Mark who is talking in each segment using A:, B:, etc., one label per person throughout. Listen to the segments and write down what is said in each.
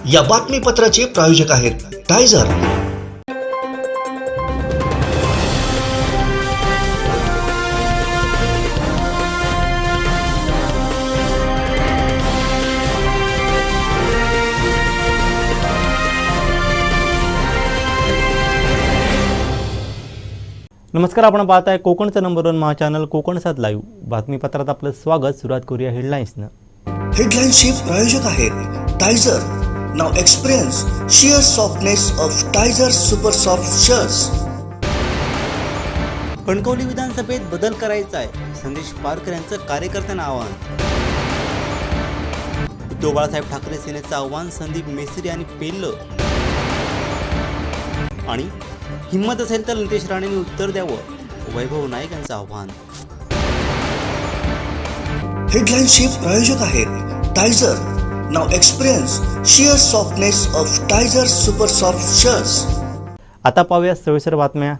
A: या बातमीपत्राचे प्रायोजक आहेत टायझर।
B: नमस्कार, आपण पाहताय कोकणचं नंबर 1 महा चॅनल कोकण 7 लाईव्ह बातमीपत्रात आपलं स्वागत। सुरुवात करूया हेडलाईन्सनं।
A: हेडलाईन्सचे प्रायोजक आहेत टायझर। Now experience sheer softness of टायझर super soft shirts.
C: Kankavli विधानसभेत बदल करायचा आहे, संदेश पारकर यांचं कार्यकर्त्यांना आवाहन। उद्धव बाळासाहेब ठाकरे सेनेचं आव्हान संदीप मेसरी आणि पेल्ल। आणि हिम्मत असेल तर नितेश राणेंनी उत्तर द्यावं, वैभव नाईक यांचं आव्हान।
A: हेडलाईन्सचे प्रायोजक आहेत टायझर। Now experience sheer softness of टायझर super soft shirts.
B: आता पाहूया सविस्तर बातम्या।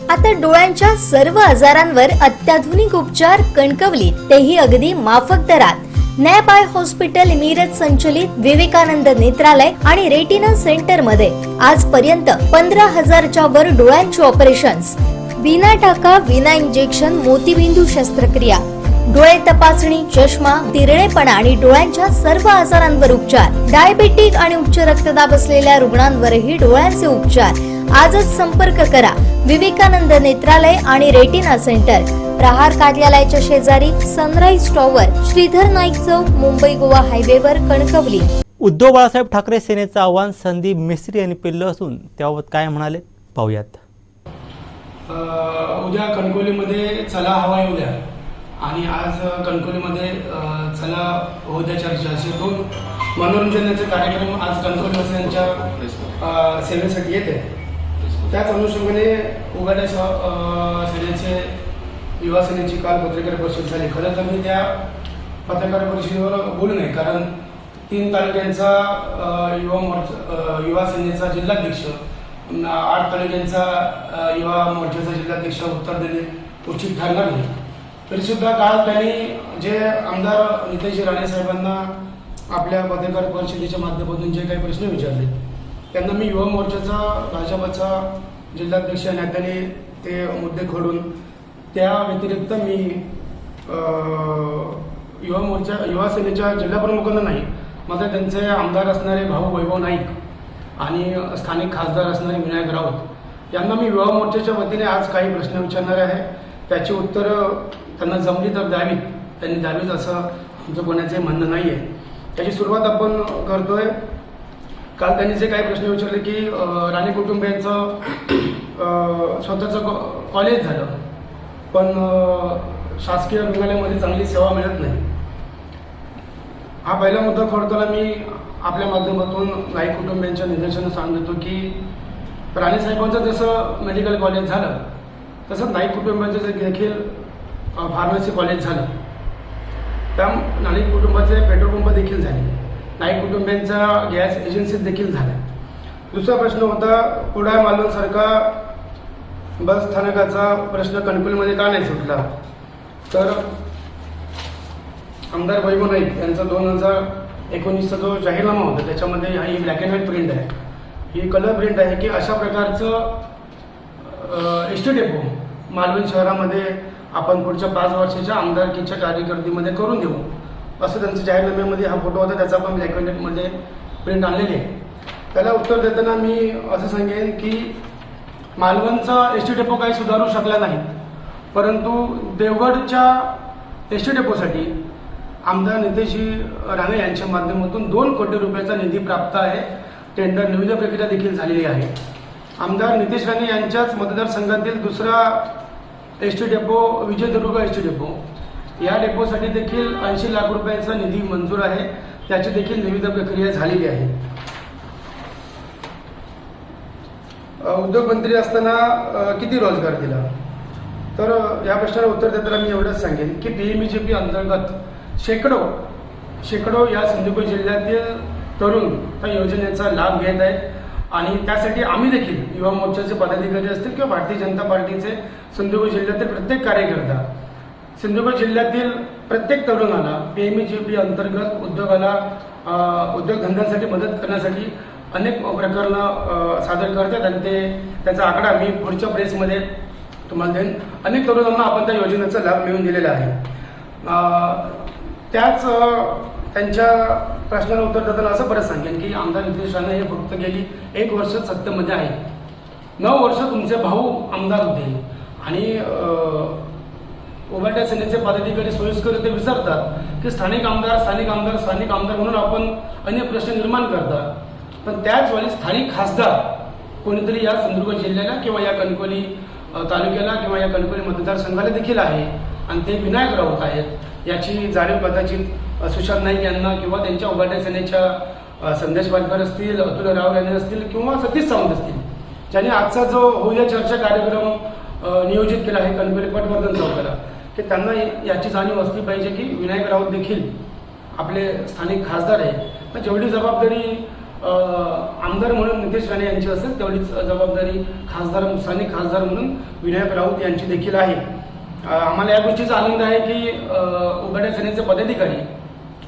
D: आता डोळ्यांच्या सर्व आजारांवर अत्याधुनिक उपचार कणकवलीत, तेही अगदी माफक दरात। नॅप आय हॉस्पिटल इमिरत संचलित विवेकानंद नेत्रालय आणि रेटिना सेंटर मध्ये आजपर्यंत 15,000च्या वर डोळ्यांची ऑपरेशन्स, विना टाका विना इंजेक्शन मोतीबिंदू शस्त्रक्रिया, डोळे तपासणी, चष्मा, तिरळेपणा आणि डोळ्यांच्या सर्व आजारांवर उपचार, डायबेटिक आणि उच्च रक्तदाब असलेल्या रुग्णांवरही डोळ्यांचे उपचार। आजच संपर्क करा विवेकानंद नेत्रालय आणि रेटिना सेंटर, प्रहार कार्यालयाच्या शेजारी, सनराइज टॉवर, श्रीधर नाईक चौक, मुंबई गोवा हायवेवर, कणकवली।
B: उद्धव बाळासाहेब ठाकरे सेनेचं आव्हान संदीप मेसरी यांनी पेल्लं असून त्याबाबत काय म्हणाले पाहूयात।
E: उद्या कणकवलीमध्ये चला हवा येऊ द्या आणि आज कणकवलीमध्ये चला हो द्या चर्चा असे 2 मनोरंजनाचे कार्यक्रम आज कणकवलीवासियांच्या सेवेसाठी येत आहे। त्याच अनुषंगाने उघड्या सेनेचे युवा सेनेची काल पत्रकार परिषद झाली। खरं तर मी त्या पत्रकार परिषदेवर बोलू नये, कारण 3 तालुक्यांचा युवा सेनेचा जिल्हाध्यक्ष, 8 तालुक्यांचा युवा मोर्चाचा जिल्हाध्यक्ष उत्तर देणे उचित ठरणार नाही। तरी सुद्धा काल त्यांनी जे आमदार नितेश राणे साहेबांना आपल्या पत्रकार परिषदेच्या माध्यमातून जे काही प्रश्न विचारले, त्यांना मी युवा मोर्चाचा भाजपचा जिल्हाध्यक्ष या नात्याने ते मुद्दे खोडून, त्या व्यतिरिक्त मी युवा सेनेच्या जिल्हाप्रमुखांना नाही, मात्र त्यांचे आमदार असणारे भाऊ वैभव नाईक आणि स्थानिक खासदार असणारे विनायक राऊत यांना मी युवा मोर्चाच्या वतीने आज काही प्रश्न विचारणार आहे। त्याची उत्तरं त्यांना जमली तर द्यावीत, त्यांनी द्यावीत असं आमचं कोणाचंही म्हणणं नाही आहे। त्याची सुरुवात आपण करतोय। काल त्यांनी जे काही प्रश्न विचारले की राणे कुटुंबियांचं स्वतःचं कॉलेज झालं, पण शासकीय रुग्णालयामध्ये चांगली सेवा मिळत नाही। हा पहिला मुद्दा खोडताना मी आपल्या माध्यमातून नाईक कुटुंबियांच्या निदर्शनास सांगतो की राणेसाहेबांचं जसं मेडिकल कॉलेज झालं, तसंच नाईक कुटुंबाचं देखील फार्मसी कॉलेज झालं। त्या नाईक कुटुंबाचे पेट्रोल पंप देखील झाले, नाईक कुटुंबियांच्या गॅस एजन्सीत देखील झाल्या। दुसरा प्रश्न होता कुडाळ मालवणसारखा बस स्थानकाचा प्रश्न कणकवलीमध्ये का नाही सुटला, तर आमदार वैभव नाईक यांचा 2019चा जो जाहीरनामा होता त्याच्यामध्ये ही ब्लॅक अँड व्हाईट प्रिंट आहे, ही कलर प्रिंट आहे की अशा प्रकारचं एसटी डेपो मालवण शहरामध्ये आपण पुढच्या 5 वर्षाच्या आमदारकीच्या कार्यकर्तीमध्ये करून देऊ, असं त्यांच्या जाहीरनाम्यामध्ये हा फोटो होता, त्याचा आपण ब्लॅक अँड व्हाईटमध्ये प्रिंट आणलेली आहे। त्याला उत्तर देताना मी असं सांगेन की मालवणचा एसटी डेपो काही सुधारू शकला नाही, परंतु देवगडच्या एसटी डेपोसाठी आमदार नितेशजी राणे यांच्या माध्यमातून 2 कोटी रुपयाचा निधी प्राप्त आहे। टेंडर निविदा प्रक्रिया देखील झालेली आहे। आमदार नितेश राणे यांच्याच मतदारसंघातील दुसरा ST depot Vijaydurg ST depot, या डेपोसाठी देखील 80 लाख रुपयाचा निधी मंजूर आहे, त्याची देखील निविदा प्रक्रिया झालेली आहे। उद्योगमंत्री असताना किती रोजगार दिला, तर या प्रश्नाला उत्तर देताना मी एवढंच सांगेन की PMEJP अंतर्गत शेकडो या सिंधुदुर्ग जिल्ह्यातील तरुण त्या योजनेचा लाभ घेत आहेत आणि त्यासाठी आम्ही देखील युवा मोर्चाचे पदाधिकारी असतील किंवा भारतीय जनता पार्टीचे सिंधुदुर्ग जिल्ह्यातील प्रत्येक कार्यकर्ता सिंधुदुर्ग जिल्ह्यातील प्रत्येक तरुणाला PMEGP अंतर्गत उद्योगधंद्यांसाठी मदत करण्यासाठी अनेक प्रकरणं सादर करतात आणि त्याचा आकडा मी पुढच्या प्रेसमध्ये तुम्हाला देईन. अनेक तरुणांना आपण त्या योजनेचा लाभ मिळवून दिलेला आहे. त्यांच्या प्रश्नाला उत्तर देताना असं परत सांगेन की आमदार नितेश राणे हे फक्त गेली 1 वर्ष सत्तेमध्ये आहे. 9 वर्ष तुमचे भाऊ आमदार होते आणि उभाट्या सेनेचे पदाधिकारी सोयीस्कर ते विसरतात की स्थानिक आमदार म्हणून आपण अनेक प्रश्न निर्माण करतात. पण त्याच वेळी स्थानिक खासदार कोणीतरी या सिंधुदुर्ग जिल्ह्याला किंवा या कणकवली तालुक्याला किंवा या कणकवली मतदारसंघाला देखील आहे आणि ते विनायक राऊत आहेत. याची जाणीव कदाचित सुशांत नाईक यांना किंवा त्यांच्या उभाट्या सेनेच्या संदेश वाडकर असतील, अतुल राव यांनी असतील किंवा सतीश सावंत असतील, ज्यांनी आजचा जो होऊया चर्चा कार्यक्रम नियोजित केला आहे कणकवली पटवर्धन चौकाला, की त्यांना याची जाणीव असली पाहिजे की विनायक राऊत देखील आपले स्थानिक खासदार आहे. जेवढी जबाबदारी आमदार म्हणून नितेश राणे यांची असेल तेवढीच जबाबदारी स्थानिक खासदार म्हणून विनायक राऊत यांची देखील आहे. आम्हाला या गोष्टीचा आनंद आहे की उभाट्या सेनेचे पदाधिकारी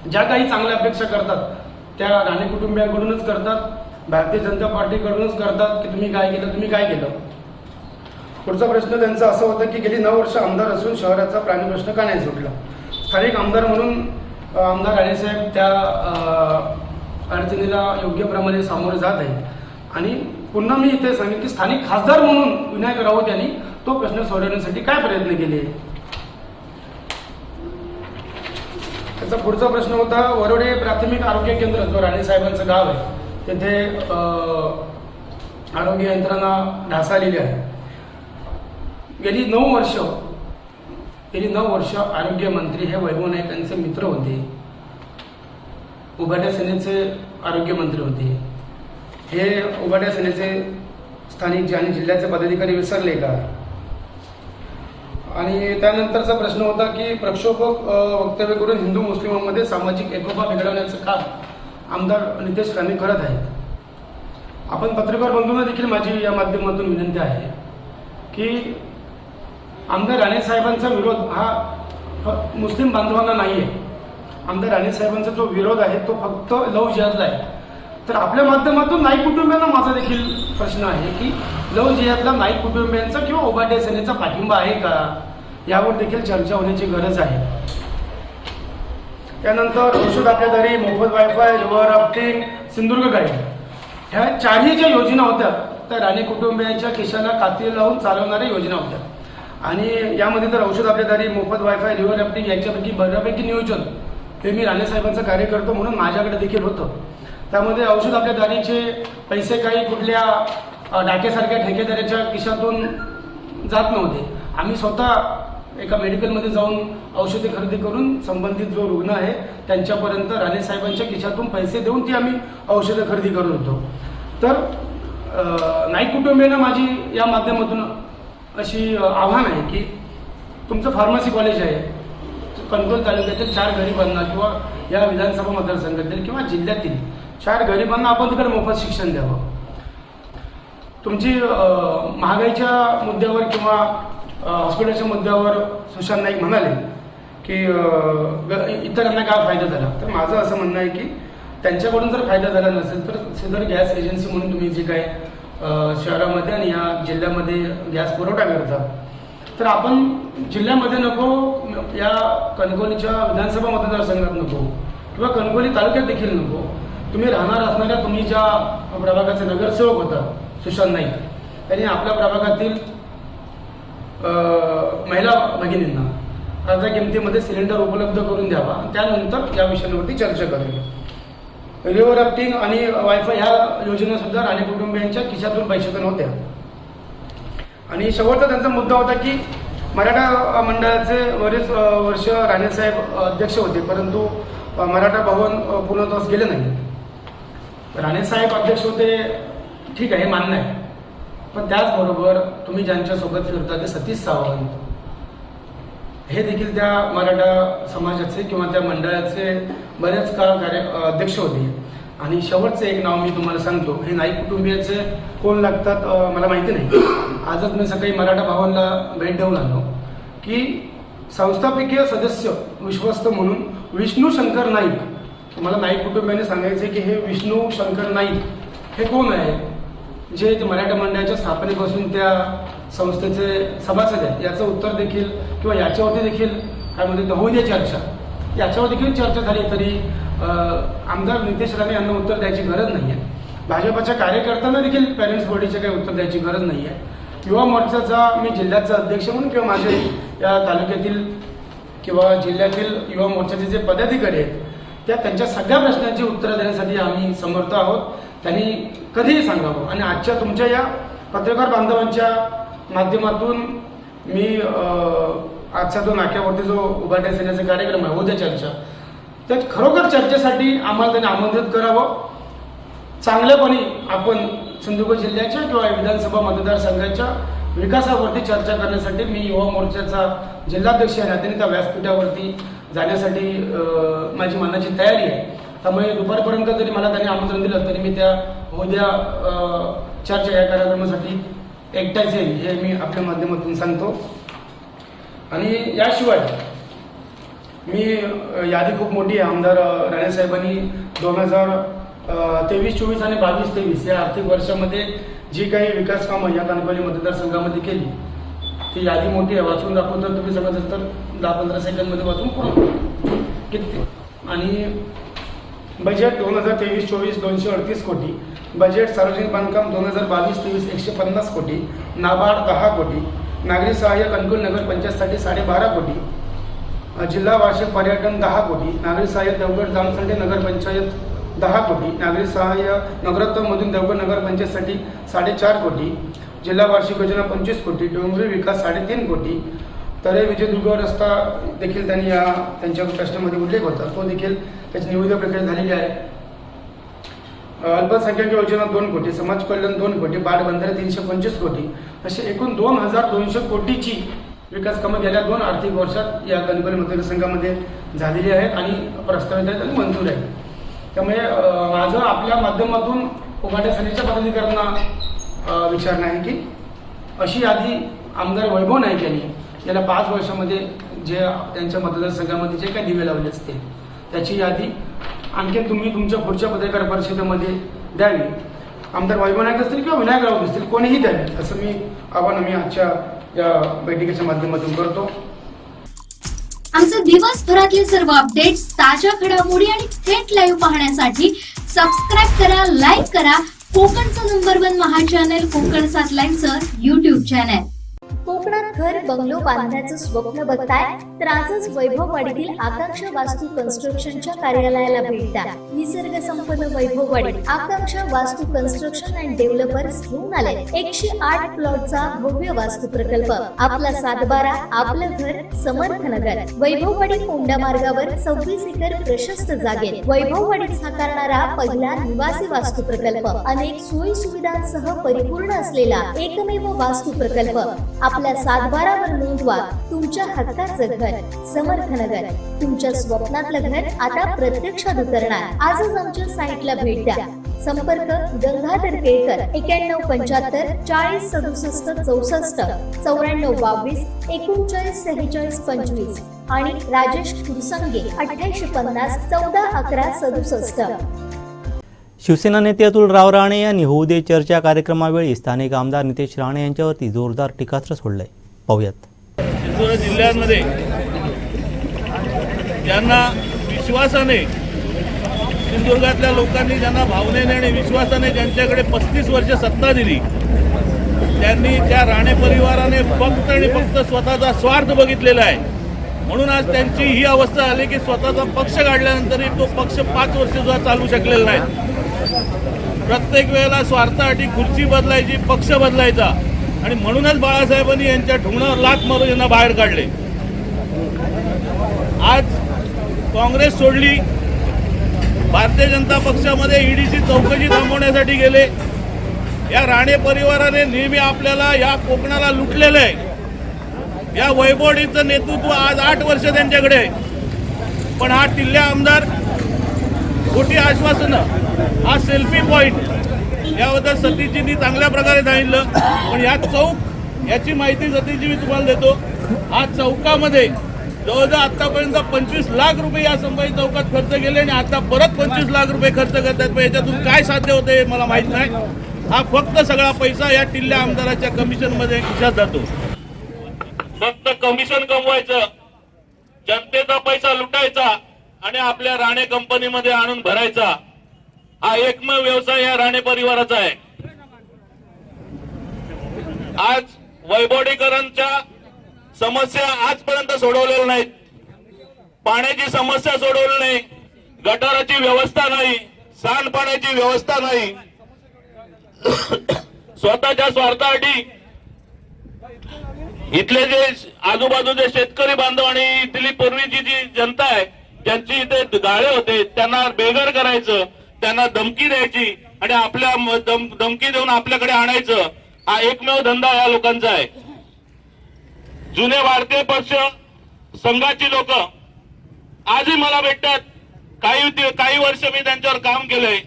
E: ज्या काही चांगल्या अपेक्षा करतात त्या राणे कुटुंबियांकडूनच करतात, भारतीय जनता पार्टीकडूनच करतात की तुम्ही काय केलं. पुढचा प्रश्न त्यांचा असं होता की गेली 9 वर्ष आमदार असून शहराचा प्राणी प्रश्न का नाही सुटला. स्थानिक आमदार म्हणून आमदार राणेसाहेब त्या अडचणीला योग्य प्रमाणे सामोरे जात आहेत आणि पुन्हा मी इथे सांगेन की स्थानिक खासदार म्हणून विनायक राऊत यांनी तो प्रश्न सोडवण्यासाठी काय प्रयत्न केले. त्याचा पुढचा प्रश्न होता वरोडे प्राथमिक आरोग्य केंद्र जो राणेसाहेबांचं गाव आहे तेथे आरोग्य यंत्रणा ढासळलेली आहे. गेली 9 वर्ष आरोग्यमंत्री हे वैभव नाईक यांचे मित्र होते, उभाट्या सेनेचे आरोग्यमंत्री होते. हे उभाट्या सेनेचे स्थानिक आणि जिल्ह्याचे पदाधिकारी विसरले का. आणि त्यानंतरचा प्रश्न होता की प्रक्षोभक वक्तव्य करून हिंदू मुस्लिमांमध्ये सामाजिक एकोपा बिघडवण्याचं काम आमदार नितेश राणे करत आहेत. आपण पत्रकार बंधूंना देखील माझी या माध्यमातून विनंती आहे की आमदार राणेसाहेबांचा विरोध हा मुस्लिम बांधवांना नाही आहे. आमदार राणेसाहेबांचा जो विरोध आहे तो फक्त लव्ह जिहादला आहे. तर आपल्या माध्यमातून नाईक कुटुंबियांना माझा देखील प्रश्न आहे की लव्ह जिहादला नाईक कुटुंबियांचा किंवा उभाट्या सेनेचा पाठिंबा आहे का, यावर देखील चर्चा होण्याची गरज आहे. त्यानंतर औषध आपल्या दारी, मोफत wifi, river rafting, Sindhudurg guide, ह्या 4ही ज्या योजना होत्या त्या राणे कुटुंबियांच्या खिशाला कात्री लावून चालवणाऱ्या योजना होत्या. आणि यामध्ये तर औषध आपल्या दारी, मोफत वायफाय, रिव्हर राफ्टिंग यांच्यापैकी बऱ्यापैकी नियोजन हे मी राणेसाहेबांचं कार्य करतो म्हणून माझ्याकडे देखील होतं. त्यामध्ये औषध आपल्या दारीचे पैसे काही कुठल्या डाकेसारख्या ठेकेदाराच्या खिशातून जात नव्हते. आम्ही स्वतः एका मेडिकलमध्ये जाऊन औषधे खरेदी करून संबंधित जो रुग्ण आहे त्यांच्यापर्यंत राणेसाहेबांच्या खिशातून पैसे देऊन ती आम्ही औषधं खरेदी करत होतो. तर नाईक कुटुंबियांना माझी या माध्यमातून अशी आव्हान आहे की तुमचं फार्मसी कॉलेज आहे, कणकवली तालुक्यातील 4 गरिबांना किंवा या विधानसभा मतदारसंघातील किंवा जिल्ह्यातील 4 गरिबांना आपण तिकडे मोफत शिक्षण द्यावं. तुमची महागाईच्या मुद्द्यावर किंवा हॉस्पिटलच्या मुद्द्यावर सुशांत नाईक म्हणाले की इतरांना काय फायदा झाला. तर माझं असं म्हणणं आहे की त्यांच्याकडून जर फायदा झाला नसेल तर श्रीधर गॅस एजन्सी म्हणून तुम्ही जे काय शहरामध्ये आणि या जिल्ह्यामध्ये गॅस पुरवठा करता तर आपण जिल्ह्यामध्ये नको, या कणकवलीच्या विधानसभा मतदारसंघात नको किंवा कणकवली तालुक्यात देखील नको, तुम्ही राहणार असणाऱ्या तुम्ही ज्या प्रभागाचे नगरसेवक होता सुशांत नाईक त्यांनी आपल्या प्रभागातील महिला भगिनींना अर्ध्या किमतीमध्ये सिलेंडर उपलब्ध करून द्यावा. त्यानंतर या विषयांवरती चर्चा करावी. रिव्हर राफ्टिंग आणि वायफाय ह्या योजना सुद्धा राणे कुटुंबियांच्या खिशातून पैशातून होत्या. आणि शेवटचा त्यांचा मुद्दा होता की मराठा मंडळाचे बरेच वर्ष राणेसाहेब अध्यक्ष होते परंतु मराठा भवन पूर्णत्वास गेले नाही. राणेसाहेब अध्यक्ष होते, ठीक आहे, मान्य आहे, पण त्याचबरोबर तुम्ही ज्यांच्यासोबत फिरता ते सतीश सावंत हे देखील त्या मराठा समाजाचे किंवा त्या मंडळाचे बरेच काळ अध्यक्ष होते. आणि शेवटचं एक नाव मी तुम्हाला सांगतो, हे नाईक कुटुंबियाचे कोण लागतात मला माहिती नाही. आजच मी सकाळी मराठा भवनला भेट देऊन आलो की संस्थापकीय सदस्य विश्वस्त म्हणून विष्णू शंकर नाईक, मला नाईक कुटुंबियांनी सांगायचे की हे विष्णू शंकर नाईक हे कोण आहे, जे मराठा मंडळाच्या स्थापनेपासून त्या संस्थेचे सभासद आहेत, याचं उत्तर देखील किंवा याच्यावरती देखील काय म्हणते होऊ दे चर्चा, याच्यावर देखील चर्चा झाली तरी आमदार नितेश राणे यांना उत्तर द्यायची गरज नाही आहे. भाजपच्या कार्यकर्त्यांना देखील पॅरेंट्स बॉडीचे काही उत्तर द्यायची गरज नाही आहे. युवा मोर्चाचा मी जिल्ह्याचा अध्यक्ष म्हणून किंवा माझे या तालुक्यातील किंवा जिल्ह्यातील युवा मोर्चाचे जे पदाधिकारी आहेत त्यांच्या सगळ्या प्रश्नांची उत्तरं देण्यासाठी आम्ही समर्थ आहोत. त्यांनी कधीही सांगावं. आणि आजच्या तुमच्या या पत्रकार बांधवांच्या माध्यमातून मी आजचा जो नाक्यावरती जो उभारण्या सेनेचा कार्यक्रम आहे उद्या चर्चा, त्यात खरोखर चर्चेसाठी आम्हाला त्यांनी आमंत्रित करावं. चांगल्यापणे आपण सिंधुदुर्ग जिल्ह्याच्या किंवा विधानसभा मतदारसंघाच्या विकासावरती चर्चा करण्यासाठी मी युवा मोर्चाचा जिल्हाध्यक्ष या नात्याने त्या व्यासपीठावरती जाण्यासाठी माझी मनाची तयारी आहे. त्यामुळे दुपारपर्यंत जरी मला त्यांनी आमंत्रण दिलं तरी मी त्या उद्या चर्चा या कार्यक्रमासाठी एकटाच येईल हे मी आपल्या माध्यमातून सांगतो. आणि याशिवाय मी यादी खूप मोठी आहे. आमदार राणेसाहेबांनी 2023-24 आणि 22-23 या आर्थिक वर्षामध्ये जी काही विकास कामं या कणकवली मतदारसंघामध्ये केली ती यादी मोठी आहे. वाचून दाखवतो तर तुम्ही सांगत असाल तर 10-15 सेकंदमध्ये वाचून पूर्ण किती. आणि बजेट 2023-24 238 कोटी, बजेट सार्वजनिक बांधकाम 2022-23 150 कोटी, नाबार्ड 10 कोटी, नागरी सहाय्य कणकवली नगर पंचायतसाठी 12.5 कोटी, जिल्हा वार्षिक पर्यटन 10 कोटी, नागरी सहाय्य देवगड जामसंडे नगर पंचायत 10 कोटी, नागरी सहाय्य नगरोत्तममधून देवगड नगर पंचायतसाठी 4.5 कोटी, जिल्हा वार्षिक योजना 25 कोटी, डोंगरी विकास 3.5 कोटी, तरे विजयदुर्ग रस्ता देखील त्यांनी त्यांच्या प्रश्नामध्ये उल्लेख होता, तो देखील त्याची निविदा प्रक्रिया झालेली आहे. अल्पसंख्याक योजना 2 कोटी, समाज कल्याण 2 कोटी, बाळबंधारे 325 कोटी, असे एकूण 2200 कोटीची विकास कामं गेल्या 2 आर्थिक वर्षात या कणकवली मतदारसंघामध्ये झालेली आहेत आणि प्रस्तावित आहेत आणि मंजूर आहेत. त्यामुळे माझं आपल्या माध्यमातून उभारण्या सेनेच्या पदाधिकाऱ्यांना विचारणं आहे की अशी यादी आमदार वैभव नाईक यांनी गेल्या 5 वर्षामध्ये जे त्यांच्या मतदारसंघामध्ये जे काही दिवे लावले असतील त्याची यादी आणखीन तुम्ही तुमच्या पुढच्या पत्रकार परिषदेमध्ये द्यावी. आमदार वैभव नाईक असतील किंवा विनायक राऊत असतील कोणीही द्यावी असं मी आवाहन आम्ही आजच्या या बैठकीच्या माध्यमातून करतो.
F: आमचे दिवसभरातले सर्व अपडेट्स, ताज्या घडामोडी आणि थेट लाईव्ह पाहण्यासाठी सबस्क्राईब करा, लाईक करा कोकणचं नंबर 1 महा चॅनल कोकण 7 लाईव्हचं युट्यूब चॅनल.
D: कोकणात घर बंगलो बांधण्याचं स्वप्न बघताय तर आजच वैभववाडीतील आकांक्षा वास्तू कन्स्ट्रक्शनच्या कार्यालयाला भेट द्या. निसर्ग संपन्न वैभववाडीत आकांक्षा वास्तू कन्स्ट्रक्शन अँड डेव्हलपर्स घेऊन आले 108 प्लॉटचा भव्य वास्तू प्रकल्प. आपला 7/12 आपलं घर समर्थनगर. वैभववाडी कोंडा मार्गावर 26 एकर प्रशस्त जागेत वैभववाडीत साकारणारा पहिला निवासी वास्तू प्रकल्प. अनेक सोयी सुविधांसह परिपूर्ण असलेला एकमेव वास्तू प्रकल्प. आपल्या 7/12 वर नोंदवा तुमच्या हक्काचं घर समर्थनगर. तुमच्या स्वप्नातलं घर आता प्रत्यक्षात उतरणार. आजच आमच्या साईटला भेट द्या. संपर्क गंगाधर केळकर 9175 40 67 64 94 22 39 46 25 आणि राजेश कुरसंगे 8850 14 11 67.
B: शिवसेना नेते अतुल राव राणे यांनी होऊ दे चर्चा कार्यक्रमावेळी स्थानिक आमदार नितेश राणे यांच्यावरती जोरदार टीकास्त्र सोडलंय. पाहूयात.
G: सिंधुदुर्ग जिल्ह्यामध्ये ज्यांना विश्वासाने सिंधुदुर्गातल्या लोकांनी ज्यांना भावनेने आणि विश्वासाने ज्यांच्याकडे 35 वर्ष सत्ता दिली त्यांनी त्या राणे परिवाराने फक्त आणि फक्त स्वतःचा स्वार्थ बघितलेला आहे. म्हणून आज त्यांची ही अवस्था आली की स्वतःचा पक्ष काढल्यानंतरही तो पक्ष 5 वर्ष सुद्धा चालू शकलेला नाही. प्रत्येक वेळेला स्वार्थासाठी खुर्ची बदलायची, पक्ष बदलायचा आणि म्हणूनच बाळासाहेबांनी यांच्या ढुंगणावर लाथ मारून यांना बाहेर काढले. आज काँग्रेस सोडली, भारतीय जनता पक्षामध्ये ईडीची चौकशी थांबवण्यासाठी गेले. या राणे परिवाराने नेहमी आपल्याला या कोकणाला लुटलेलं आहे. या वैभववाडीचं नेतृत्व आज 8 वर्ष त्यांच्याकडे आहे. पण हा टिल्ल्या आमदार खोटी आश्वासनं, हा सेल्फी पॉईंट, याबद्दल सतीजींनी चांगल्या प्रकारे सांगितलं. पण या चौक याची माहिती सतीजी मी तुम्हाला देतो. हा चौकामध्ये जवळजवळ आतापर्यंत 25 लाख रुपये या संभाजी चौकात खर्च केले आणि आता परत 25 लाख रुपये खर्च करतात. पण याच्यातून काय साध्य होते मला माहित नाही. हा फक्त सगळा पैसा या टिल्ल्या आमदाराच्या कमिशन मध्ये खिशात जातो. फक्त कमिशन कमवायचं, जनतेचा पैसा लुटायचा आणि आपल्या राणे कंपनीमध्ये आणून भरायचा. हा एकमेव व्यवसाय या राणे परिवाराचा आहे. आज वैभवडीकरांच्या समस्या आजपर्यंत सोडवलेल्या नाहीत. पाण्याची समस्या सोडवली नाही, गटाराची व्यवस्था नाही, सांडपाण्याची व्यवस्था नाही. स्वतःच्या स्वार्थासाठी इथले जे आजूबाजूचे शेतकरी बांधव आणि इथली पूर्वीची जी जनता आहे ज्यांची इथे गाळे होते त्यांना बेघर करायचं, त्यांना धमकी द्यायची आणि आपल्या धमकी देऊन आपल्याकडे आणायचं. हा एकमेव धंदा या लोकांचा आहे. जुने भारतीय पक्ष संघाची लोक आजही मला भेटतात. काही वर्ष मी त्यांच्यावर काम केलंय.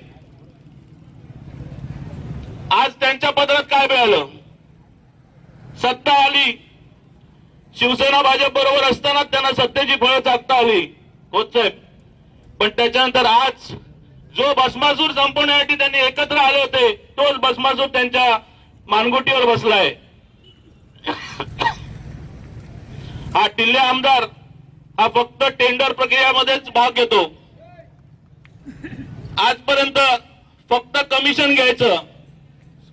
G: आज त्यांच्या पदरात काय मिळालं? सत्ता आली, शिवसेना भाजप बरोबर असताना त्यांना सत्तेची फळं चाकता आली होत साहेब. पण त्याच्यानंतर आज जो भस्मासूर संपवण्यासाठी त्यांनी एकत्र आले होते तोच भस्मासूर त्यांच्या मानगुटीवर बसलाय. हा टिल्ले आमदार हा फक्त टेंडर प्रक्रियामध्येच भाग घेतो. आजपर्यंत फक्त कमिशन घ्यायचं,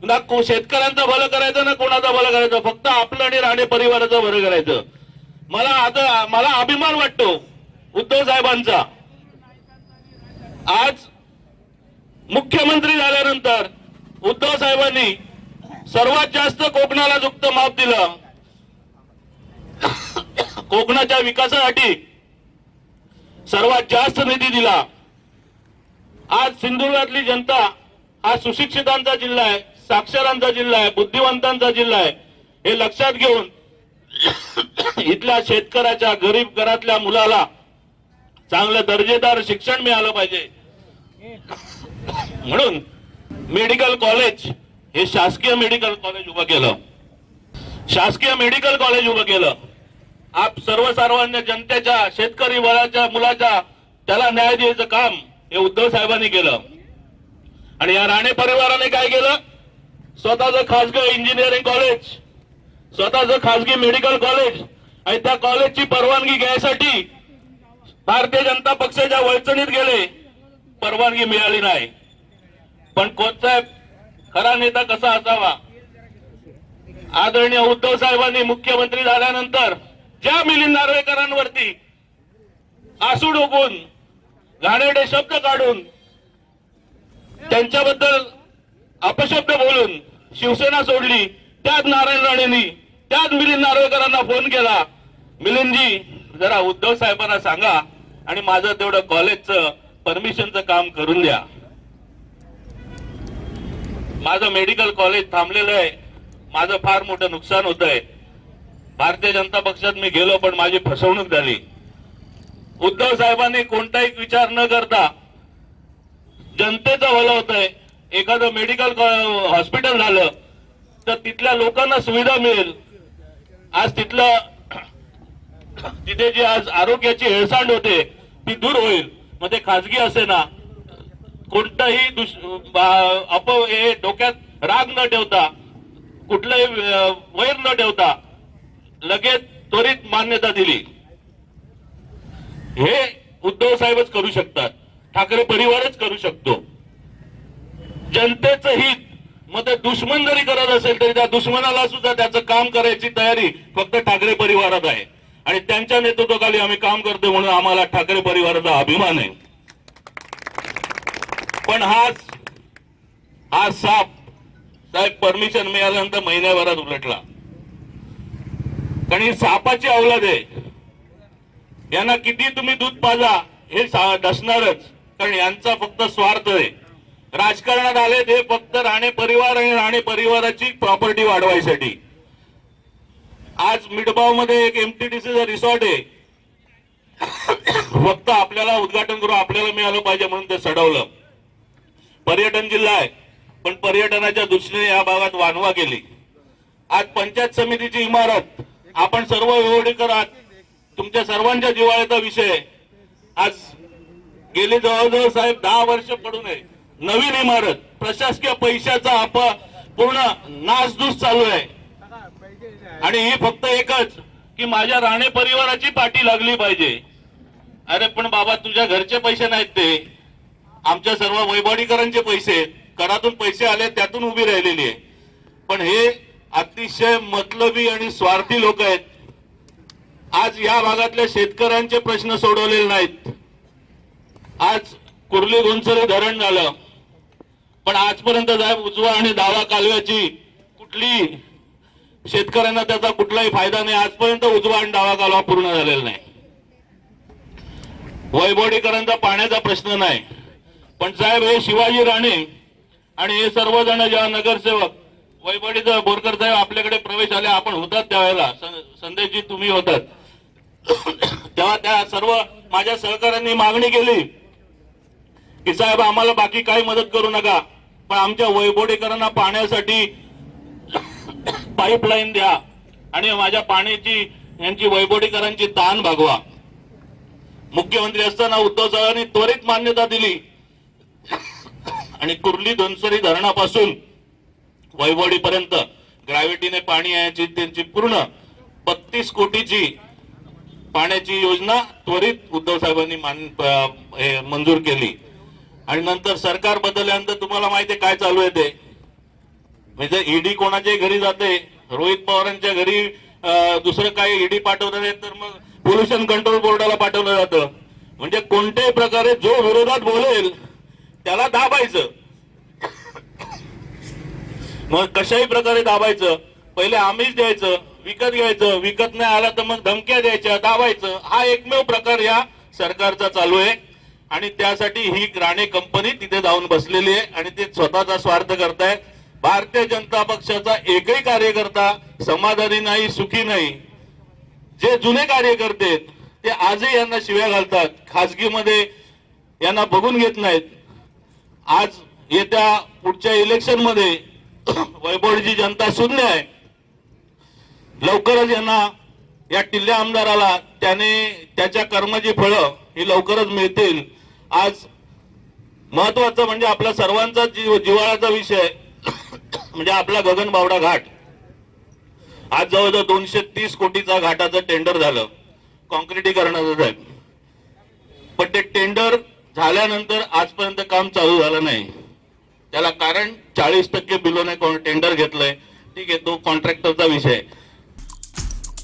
G: ना शेतकऱ्यांचं भलं करायचं ना कोणाचं भलं करायचं, फक्त आपलं आणि राणे परिवाराचं भलं करायचं. मला अभिमान वाटतो उद्धव साहेबांचा. आज मुख्यमंत्री झाल्यानंतर उद्धव साहेबांनी सर्वात जास्त कोकणाला झुकतं माप दिलं. कोकणाच्या विकासासाठी सर्वात जास्त निधी दिला. आज सिंधुदुर्गातली जनता हा सुशिक्षितांचा जिल्हा आहे, साक्षरांचा जिल्हा आहे, बुद्धिवंतांचा जिल्हा आहे. हे लक्षात घेऊन इथल्या शेतकऱ्याच्या गरीब घरातल्या मुलाला चांगलं दर्जेदार शिक्षण मिळालं पाहिजे म्हणून मेडिकल कॉलेज हे शासकीय मेडिकल कॉलेज उभं केलं. शासकीय मेडिकल कॉलेज उभं केलं. आप सर्वसामान्य जनतेच्या शेतकरी वर्गाच्या मुलाच्या त्याला न्याय द्यायचं काम हे उद्धव साहेबांनी केलं. आणि या राणे परिवाराने काय केलं? स्वतःचं खासगी इंजिनिअरिंग कॉलेज, स्वतःचं खासगी मेडिकल कॉलेज आणि त्या कॉलेजची परवानगी घ्यायसाठी भारतीय जनता पक्षाच्या वळचणीत गेले, परवानगी मिळाली नाही. पण कोचसाहेब खरा नेता कसा असावा? आदरणीय उद्धव साहेबांनी मुख्यमंत्री झाल्यानंतर ज्या मिलिंद नार्वेकरांवरती आसू डोकून घाणेरडे शब्द काढून त्यांच्याबद्दल अपशब्द बोलून शिवसेना सोडली, त्याच नारायण राणेंनी त्याच मिलिंद नार्वेकरांना फोन केला, मिलिंदजी जरा उद्धव साहेबांना सांगा आणि माझं तेवढं कॉलेजचं परमिशनचं काम करून द्या. माझं मेडिकल कॉलेज थांबलेलं आहे, माझं फार मोठं नुकसान होत आहे. भारतीय जनता पक्षात मी गेलो पण माझी फसवणूक झाली. उद्धव साहेबांनी कोणताही विचार न करता जनतेचं भलं होतंय. एखादं मेडिकल हॉस्पिटल झालं तर तिथल्या लोकांना सुविधा मिळेल. आज तिथे जी आज आरोग्याची हेळसांड होते ती दूर होईल. मग ते खाजगी असे ना, कोणताही डोक्यात राग न ठेवता, कुठलंही वैर न ठेवता लगेच त्वरित मान्यता दिली. हे उद्धव साहेबच करू शकतात, ठाकरे परिवारच करू शकतो. जनतेचं हित मग ते दुश्मन जरी करत असेल तरी त्या दुश्मनाला सुद्धा त्याचं काम करायची तयारी फक्त ठाकरे परिवारात आहे आणि त्यांच्या नेतृत्वाखाली आम्ही काम करतो म्हणून आम्हाला ठाकरे परिवाराचा अभिमान आहे. पण हा साप साहेब परमिशन मिळाल्यानंतर महिन्याभरात उलटला. कारण ही सापाची अवलाद आहे. यांना किती तुम्ही दूध पाजा हे नसणारच, कारण यांचा फक्त स्वार्थ आहे. राजकारणात आले ते फक्त राणे परिवार आणि राणे परिवाराची प्रॉपर्टी वाढवायसाठी. आज मिठबाव मध्ये एक एमटीडीसीचं रिसॉर्ट आहे, फक्त आपल्याला उद्घाटन करून आपल्याला मिळालं पाहिजे म्हणून ते सडवलं. पर्यटन जिल्हा आहे पण पर्यटनाच्या दृष्टीने या भागात वानवा केली. आज पंचायत समितीची इमारत आपण सर्व वैभवडीकर आहात, तुमच्या सर्वांच्या जिव्हाळ्याचा विषय. आज गेली जवळजवळ साहेब 10 वर्ष पडून आहे. नवीन इमारत, प्रशासकीय पैशाचा पूर्ण नासधूस चालू आहे. आणि ही फक्त एकच की माझ्या राणे परिवाराची पाठी लागली पाहिजे. अरे पण बाबा, तुझ्या घरचे पैसे नाहीत, ते आमच्या सर्व वैभववाडीकरांचे पैसे, करातून पैसे आले त्यातून उभी राहिलेली आहे. पण हे अतिशय मतलबी आणि स्वार्थी लोक आहेत. आज या भागातल्या शेतकऱ्यांचे प्रश्न सोडवलेले नाहीत. आज कुर्ली घोणसरी धरण झालं, पण आजपर्यंत साहेब उजवा आणि डावा कालव्याची कुठली शेतकऱ्यांना त्याचा कुठलाही फायदा नाही. आजपर्यंत उजवा आणि डावा कालवा पूर्ण झालेला नाही. वैभववाडीकरांचा पाण्याचा प्रश्न नाही. पण साहेब हे शिवाजी राणे आणि हे सर्वजण जेव्हा नगरसेवक वैभववाडीचा बोरकर साहेब आपल्याकडे प्रवेश आले, आपण होतात त्यावेळेला, संदेशजी तुम्ही होतात, तेव्हा त्या सर्व माझ्या सहकाऱ्यांनी मागणी केली की साहेब आम्हाला बाकी काही मदत करू नका, पण आमच्या वैभववाडीकरांना पाण्यासाठी पाईपलाईन द्या आणि माझ्या पाण्याची यांची वैभववाडीकरांची ताण भागवा. मुख्यमंत्री असताना उद्धव साहेबांनी त्वरित मान्यता दिली आणि कुर्ली धनसरी धरणापासून वैभववाडीपर्यंत ग्रॅव्हिटीने पाणी यायची त्यांची पूर्ण 32 कोटीची पाण्याची योजना त्वरित उद्धव साहेबांनी मंजूर केली. आणि नंतर सरकार बदलल्यानंतर तुम्हाला माहिती आहे काय चालू आहे ते. म्हणजे ईडी कोणाच्या घरी जाते, रोहित पवारांच्या घरी दुसरं काही ईडी पाठवतात तर मग पोल्युशन कंट्रोल बोर्डाला पाठवलं जातं. म्हणजे कोणत्याही प्रकारे जो विरोधात बोलेल त्याला दाबायचं. मग कशाही प्रकारे दाबायचं. पहिले आमिष द्यायचं, विकत घ्यायचं, विकत नाही आला तर मग धमक्या द्यायच्या, दाबायचं. हा एकमेव प्रकार या सरकारचा चालू आहे. आणि त्यासाठी ही राणे कंपनी तिथे जाऊन बसलेली आहे आणि ते स्वतःचा स्वार्थ करतायत. भारतीय जनता पक्षाचा एकही कार्यकर्ता समाधानी नाही, सुखी नाही. जे जुने कार्यकर्ते ते आजही यांना शिव्या घालतात, खासगीमध्ये यांना बघून घेत नाहीत. आज येत्या पुढच्या इलेक्शन मध्ये वैभववाडीची जनता शून्य आहे. लवकरच यांना या टिल्ल्या आमदाराला त्याच्या कर्माची फळं ही लवकरच मिळतील. आज महत्वाचं म्हणजे आपला सर्वांचा जिव्हाळ्याचा विषय म्हणजे आपला गगनबावडा घाट. आज जवळजवळ 230 कोटीचा घाटाचं टेंडर झालं कॉन्क्रिटीकरणाचं साहेब. पण ते टेंडर झाल्यानंतर आजपर्यंत काम चालू झालं नाही. त्याला कारण 40% बिलोने टेंडर घेतलंय. ठीक आहे, तो कॉन्ट्रॅक्टरचा विषय.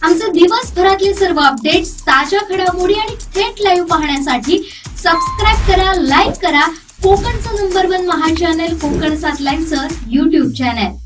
F: आमचे दिवसभरातले सर्व अपडेट्स, ताज्या घडामोडी आणि थेट लाईव्ह पाहण्यासाठी सबस्क्राईब करा, लाईक करा कोकणचं नंबर 1 महा चॅनल कोकण 7 लाईव्हचं YouTube चॅनल.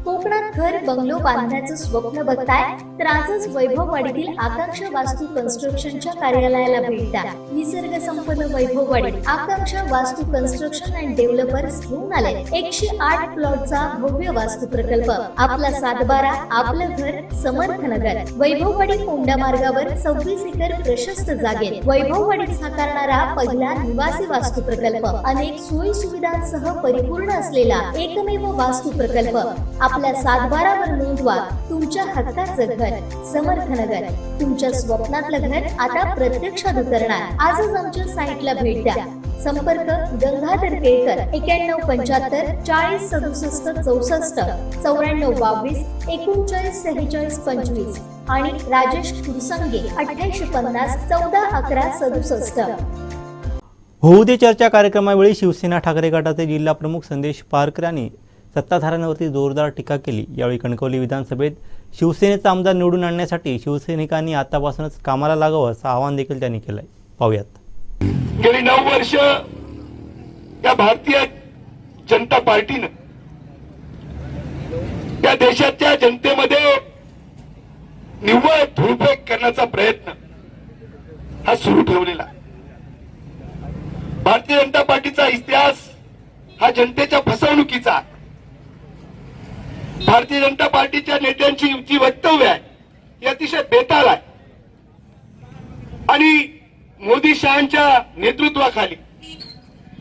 D: कोकणात घर बंगलो बांधण्याचं स्वप्न बघताय तर आजच वैभववाडीतील आकांक्षा वास्तू कन्स्ट्रक्शनच्या कार्यालयाला भेट द्या. निसर्ग संपन्न वैभववाडी आकांक्षा वास्तू कन्स्ट्रक्शन अँड डेव्हलपर्स घेऊन आले 108 प्लॉटचा भव्य वास्तू प्रकल्प. आपला 7/12 आपलं घर समर्थ नगर. वैभववाडी कोंडा मार्गावर 26 एकर प्रशस्त जागेत वैभववाडीत साकारणारा पहिला निवासी वास्तू प्रकल्प. अनेक सोयी सुविधांसह परिपूर्ण असलेला एकमेव वास्तू प्रकल्प. आपल्या 7/12 वर नोंदवा तुमच्या हक्काचं घर समर्थ नगर. तुमच्या स्वप्नातलं घर आता प्रत्यक्षात उतरणार. आजच आमच्या साईटला भेट द्या. संपर्क गंगाधर केळकर 9175 40 67 64 94 22 39 46 25 आणि राजेश कुरसंगे 8850 14 11 67.
B: होऊ दे चर्चा कार्यक्रमावेळी शिवसेना ठाकरे गटाचे जिल्हा प्रमुख संदेश पारकर यांनी सत्ताधाऱ्यांवरती जोरदार टीका केली. यावेळी कणकवली विधानसभेत शिवसेनेचा आमदार निवडून आणण्यासाठी शिवसैनिकांनी आतापासूनच कामाला लागावं असं आवाहन देखील त्यांनी केलंय. पाहूयात.
H: गेली 9 वर्ष या भारतीय जनता पार्टीनं या देशाच्या जनतेमध्ये निव्वळ धुळफेक करण्याचा प्रयत्न हा सुरू ठेवलेला. भारतीय जनता पार्टीचा इतिहास हा जनतेच्या फसवणुकीचा. भारतीय जनता पार्टीच्या नेत्यांची जी वक्तव्य आहे ही अतिशय बेताल आहे आणि मोदी शहांच्या नेतृत्वाखाली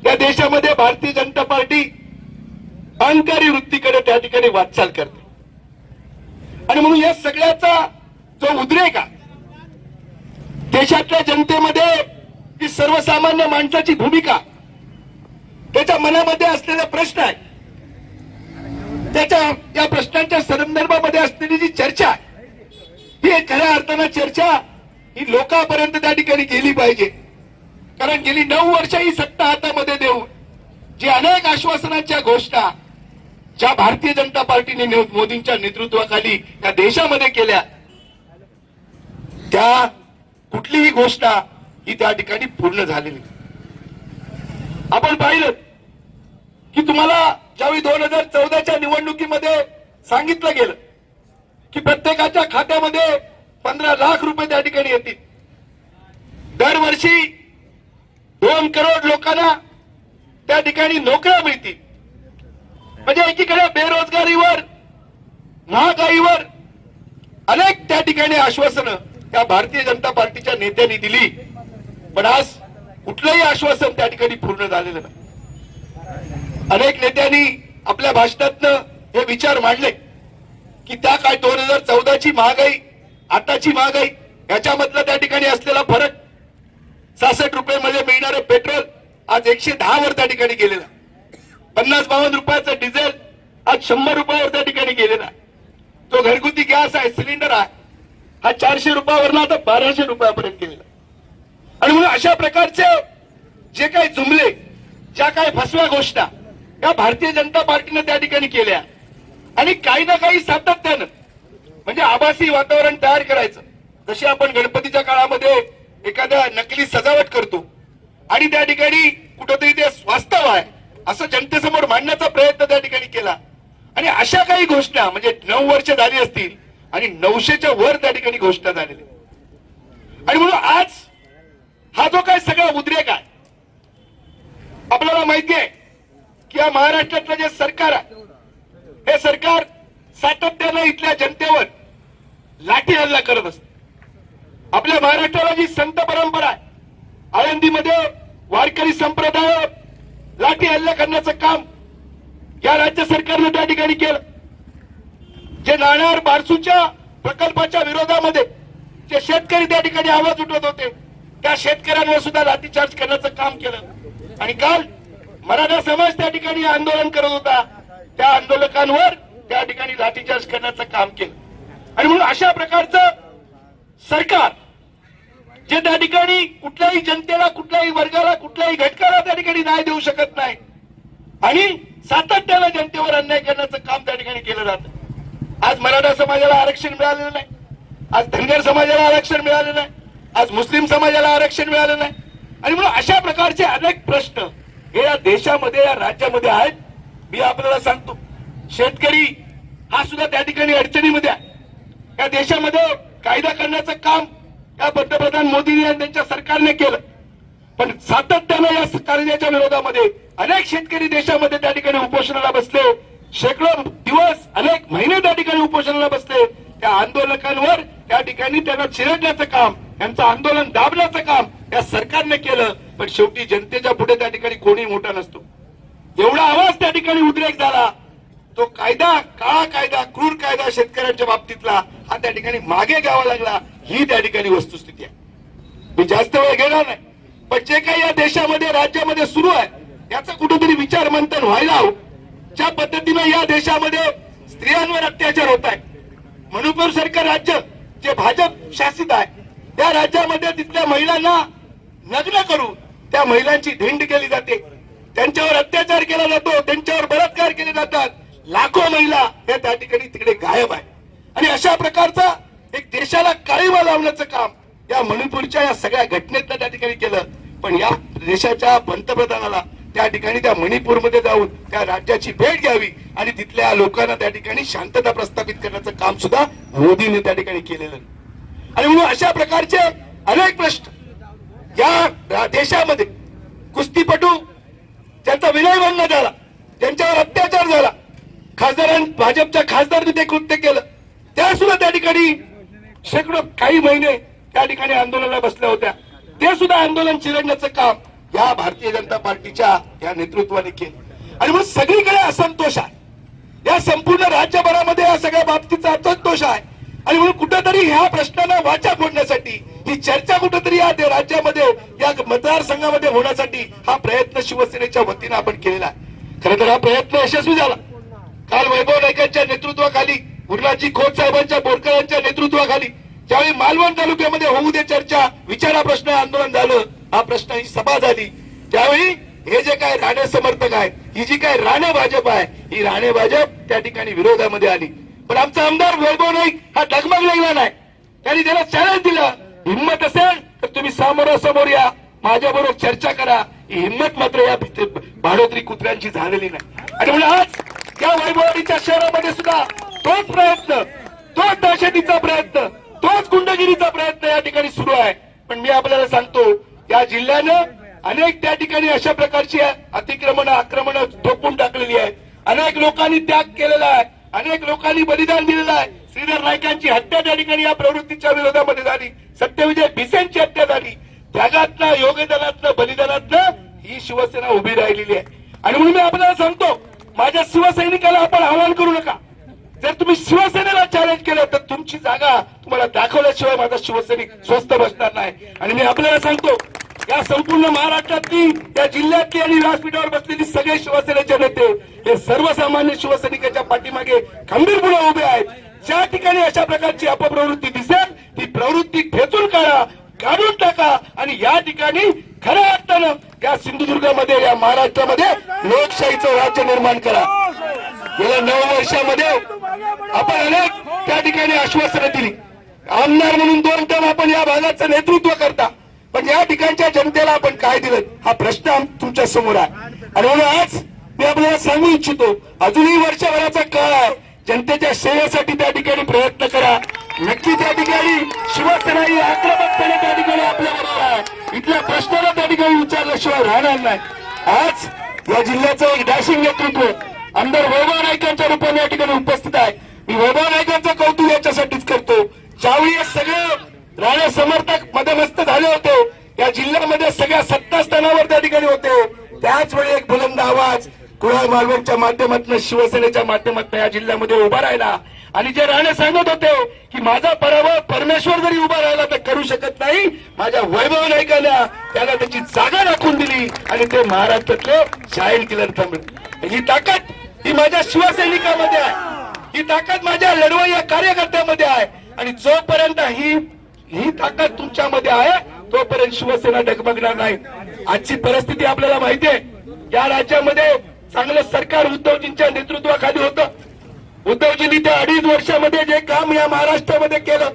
H: या देशामध्ये भारतीय जनता पार्टी अहंकारी वृत्तीकडे त्या ठिकाणी वाटचाल करते. आणि म्हणून या सगळ्याचा जो उद्रेक आहे देशातल्या जनतेमध्ये ही सर्वसामान्य माणसाची भूमिका, त्याच्या मनामध्ये असलेले प्रश्न आहे, त्याच्या या प्रश्नांच्या संदर्भामध्ये असलेली जी चर्चा आहे, ही खऱ्या अर्थानं चर्चा ही लोकांपर्यंत त्या ठिकाणी गेली पाहिजे. कारण गेली 9 वर्ष ही सत्ता हातामध्ये देऊन जी अनेक आश्वासनांच्या घोषणा ज्या भारतीय जनता पार्टीने मोदींच्या नेतृत्वाखाली या देशामध्ये केल्या, त्या कुठलीही घोषणा ही त्या ठिकाणी पूर्ण झालेली. आपण पाहिलं की तुम्हाला ज्यावेळी 2014च्या निवडणुकीमध्ये सांगितलं गेलं की प्रत्येकाच्या खात्यामध्ये 15 लाख रुपये त्या ठिकाणी येतील, दरवर्षी 2 करोड लोकांना त्या ठिकाणी नोकऱ्या मिळतील, म्हणजे एकीकडे बेरोजगारीवर, महागाईवर अनेक त्या ठिकाणी आश्वासनं त्या भारतीय जनता पार्टीच्या नेत्यांनी दिली, पण आज कुठलंही आश्वासन त्या ठिकाणी पूर्ण झालेलं नाही. अनेक नेत्यांनी आपल्या भाषणातनं हे विचार मांडले की त्या काय 2014ची महागाई, आताची महागाई याच्यामधला त्या ठिकाणी असलेला फरक, 66 रुपये मध्ये मिळणारे पेट्रोल आज 110 वर त्या ठिकाणी गेलेला, 50-52 रुपयाचा डिझेल आज 100 रुपयावर त्या ठिकाणी गेलेला, तो घरगुती गॅस आहे, सिलेंडर आहे, हा 400 रुपयावरनं आता 1200 रुपयापर्यंत गेलेला. आणि म्हणून अशा प्रकारचे जे काही जुमले, ज्या काही फसव्या घोषणा या भारतीय जनता पार्टीने त्या ठिकाणी केल्या, आणि काही ना काही सातत्यानं म्हणजे आभासी वातावरण तयार करायचं, जसे आपण गणपतीच्या काळामध्ये एखाद्या नकली सजावट करतो आणि त्या ठिकाणी कुठंतरी ते वास्तव आहे असं जनतेसमोर मांडण्याचा प्रयत्न त्या ठिकाणी केला. आणि अशा काही घोषणा म्हणजे 9 वर्ष झाली असतील आणि 900च्या वर त्या ठिकाणी घोषणा झालेली. आणि म्हणून आज हा जो काय सगळा उद्रेक आहे, आपल्याला माहिती आहे की या महाराष्ट्रातलं जे सरकार आहे, हे सरकार सातत्यानं इथल्या जनतेवर लाठी हल्ला करत असते. आपल्या महाराष्ट्राला जी संत परंपरा आहे, आळंदीमध्ये वारकरी संप्रदायावर लाठी हल्ला करण्याचं काम या राज्य सरकारनं त्या ठिकाणी केलं. जे नाणार बारसूच्या प्रकल्पाच्या विरोधामध्ये जे शेतकरी त्या ठिकाणी आवाज उठवत होते, त्या शेतकऱ्यांवर सुद्धा लाठीचार्ज करण्याचं काम केलं. आणि काल मराठा समाज त्या ठिकाणी आंदोलन करत होता, त्या आंदोलकांवर त्या ठिकाणी लाठीचार्ज करण्याचं काम केलं. आणि म्हणून अशा प्रकारचं सरकार जे त्या ठिकाणी कुठल्याही जनतेला, कुठल्याही वर्गाला, कुठल्याही घटकाला त्या ठिकाणी न्याय देऊ शकत नाही आणि सातत्यानं जनतेवर अन्याय करण्याचं काम त्या ठिकाणी केलं जातं. आज मराठा समाजाला आरक्षण मिळालेलं नाही, आज धनगर समाजाला आरक्षण मिळालेलं नाही, आज मुस्लिम समाजाला आरक्षण मिळालं नाही. आणि म्हणून अशा प्रकारचे अनेक प्रश्न हे या देशामध्ये, या राज्यामध्ये आहेत. मी आपल्याला सांगतो, शेतकरी हा सुद्धा त्या ठिकाणी अडचणीमध्ये आहे. या देशामध्ये कायदा करण्याचं काम या पंतप्रधान मोदी यांनी त्यांच्या सरकारने केलं, पण सातत्यानं या कायद्याच्या विरोधामध्ये अनेक शेतकरी देशामध्ये त्या ठिकाणी उपोषणाला बसले, शेकडो दिवस, अनेक महिने त्या ठिकाणी उपोषणाला बसले. त्या आंदोलकांवर त्या ठिकाणी त्यांना चिरडण्याचं काम, त्यांचं आंदोलन दाबण्याचं काम या सरकारने केलं. पण शेवटी जनतेच्या पुढे त्या ठिकाणी कोणी मोठा नसतो. एवढा आवाज त्या ठिकाणी उद्रेक झाला, तो कायदा, काळा कायदा, क्रूर कायदा शेतकऱ्यांच्या बाबतीतला हा त्या ठिकाणी मागे घ्यावा लागला. ही त्या ठिकाणी वस्तुस्थिती आहे. मी जास्त वेळ घेणार नाही, पण जे काही या देशामध्ये, राज्यामध्ये सुरू आहे याचा कुठेतरी विचार मंथन व्हायला हवं. ज्या पद्धतीने या देशामध्ये स्त्रियांवर अत्याचार होत आहे, मणिपूर सारखं राज्य जे भाजप शासित आहे, त्या राज्यामध्ये तिथल्या महिलांना नग्न करून त्या महिलांची धिंड केली जाते, त्यांच्यावर अत्याचार केला जातो, त्यांच्यावर बलात्कार केले जातात. लाखो महिला या त्या ठिकाणी तिकडे गायब आहे. आणि अशा प्रकारचा एक देशाला काळीमा लावण्याचं काम या मणिपूरच्या या सगळ्या घटनेतनं त्या ठिकाणी केलं. पण या देशाच्या पंतप्रधानाला त्या ठिकाणी त्या मणिपूरमध्ये जाऊन त्या राज्याची भेट घ्यावी आणि तिथल्या लोकांना त्या ठिकाणी शांतता प्रस्थापित करण्याचं काम सुद्धा मोदींनी त्या ठिकाणी केलेलं. आणि म्हणून अशा प्रकारचे अनेक प्रश्न या देशामध्ये, कुस्तीपटू ज्यांचा विनयभंग झाला, ज्यांच्यावर अत्याचार झाला, भाजपच्या खासदारांनी ते कृत्य केलं, त्या सुद्धा त्या ठिकाणी शेकडो काही महिने त्या ठिकाणी आंदोलनाला बसल्या होत्या, ते सुद्धा आंदोलन चिरडण्याचं काम या भारतीय जनता पार्टीच्या या नेतृत्वाने केलं. आणि म्हणून सगळीकडे असंतोष आहे, या संपूर्ण राज्यभरामध्ये या सगळ्या बाबतीचा असंतोष आहे. आणि म्हणून कुठेतरी ह्या प्रश्नाला वाचा फोडण्यासाठी, ती चर्चा कुठेतरी या राज्यामध्ये या मतदारसंघामध्ये होण्यासाठी हा प्रयत्न शिवसेनेच्या वतीने आपण केलेला आहे. खरं तर हा प्रयत्न यशस्वी झाला. काल वैभव नाईकांच्या नेतृत्वाखाली, गुरुनाथजी खोत साहेबांच्या बोरकरांच्या नेतृत्वाखाली ज्यावेळी मालवण तालुक्यामध्ये होऊ दे चर्चा, विचारा प्रश्न आंदोलन झालं, हा प्रश्न ही सभा झाली, त्यावेळी हे जे काय राणे समर्थक आहेत, ही जी काय राणे भाजप आहे, ही राणे भाजप त्या ठिकाणी विरोधामध्ये आली. पण आमचा आमदार वैभव नाईक हा डगमगलेला नाही. त्यांनी त्याला चॅलेंज दिलं, हिंमत असेल तर तुम्ही समोरासमोर या, माझ्या बरोबर चर्चा करा. ही हिंमत मात्र या भाडोत्री कुत्र्यांची झालेली नाही. आणि म्हणून आज या वैभववाडीच्या शहरामध्ये सुद्धा तोच प्रयत्न, तोच दहशतीचा प्रयत्न, तोच गुंडगिरीचा प्रयत्न या ठिकाणी सुरू आहे. पण मी आपल्याला सांगतो, या जिल्ह्यानं अनेक त्या ठिकाणी अशा प्रकारची अतिक्रमण, आक्रमण ठोकून टाकलेली आहे. अनेक लोकांनी त्याग केलेला आहे, अनेक लोकांनी बलिदान दिलेलं आहे. श्रीधर नाईकांची हत्या त्या ठिकाणी या प्रवृत्तीच्या विरोधामध्ये झाली. सत्यविजय भिसेंची हत्या झाली. त्यागातनं, योगदानातनं, बलिदानातनं ही शिवसेना उभी राहिलेली आहे. आणि म्हणून मी आपल्याला सांगतो, माझ्या शिवसैनिकाला आपण आवाहन करू नका. जर तुम्ही शिवसेनेला चॅलेंज केलं तर तुमची जागा तुम्हाला दाखवल्याशिवाय माझा शिवसैनिक स्वस्थ बसणार नाही. आणि मी आपल्याला सांगतो, या संपूर्ण महाराष्ट्रातली, या जिल्ह्यातली आणि व्यासपीठावर बसलेली सगळे शिवसेनेचे नेते हे सर्वसामान्य शिवसैनिकाच्या पाठीमागे खंबीरपणे उभे आहेत. ज्या ठिकाणी अशा प्रकारची अपप्रवृत्ती दिसेल ती प्रवृत्ती ठेचून काढा, काढून टाका आणि या ठिकाणी खऱ्या अर्थानं या सिंधुदुर्गामध्ये, या महाराष्ट्रामध्ये लोकशाहीचं राज्य निर्माण करा. गेल्या 9 वर्षामध्ये आपण अनेक त्या ठिकाणी आश्वासनं दिली. आमदार म्हणून 2 टर्म आपण या भागाचं नेतृत्व करता, पण या ठिकाणच्या जनतेला आपण काय दिलं हा प्रश्न तुमच्या समोर आहे. आणि म्हणून आज मी आपल्याला सांगू इच्छितो, अजूनही वर्षभराचा काळ आहे. जनतेच्या सेवेसाठी त्या ठिकाणी प्रयत्न करा. नक्की त्या ठिकाणी शिवसेना ही आक्रमकपणे त्या ठिकाणी आपल्या बरोबर आहे. इथल्या प्रश्नाला त्या ठिकाणी विचारल्याशिवाय राहणार नाही. आज या जिल्ह्याचं एक डॅशिंग नेतृत्व आमदार वैभव नाईकांच्या रूपाने या ठिकाणी उपस्थित आहे. मी वैभव नाईकांचं कौतुक याच्यासाठीच करतो. ज्यावेळी हे सगळे राणे समर्थक मदमस्त झाले होते, या जिल्ह्यामध्ये सगळ्या सत्तास्थानावर त्या ठिकाणी होते, त्याच वेळी एक बुलंद आवाज कुणाल मालवणच्या माध्यमातून, शिवसेनेच्या माध्यमातून या जिल्ह्यामध्ये उभा राहिला. आणि जे राणे सांगत होते की माझा पराभव परमेश्वर जरी उभा राहिला तर करू शकत नाही, माझ्या वैभव नाईकाला त्याला त्याची जागा दाखवून दिली आणि ते महाराष्ट्रातले शाहीर किलर थांबले. ही ताकद ही माझ्या शिवसैनिकामध्ये आहे, ही ताकद माझ्या लढवय्या कार्यकर्त्यामध्ये आहे. आणि जोपर्यंत ही ताकद तुमच्यामध्ये आहे तोपर्यंत शिवसेना डगमगणार नाही. आजची परिस्थिती आपल्याला माहिती आहे. या राज्यामध्ये चांगलं सरकार उद्धवजींच्या नेतृत्वाखाली होतं. उद्धवजींनी त्या 2.5 वर्षामध्ये जे काम या महाराष्ट्रामध्ये केलं,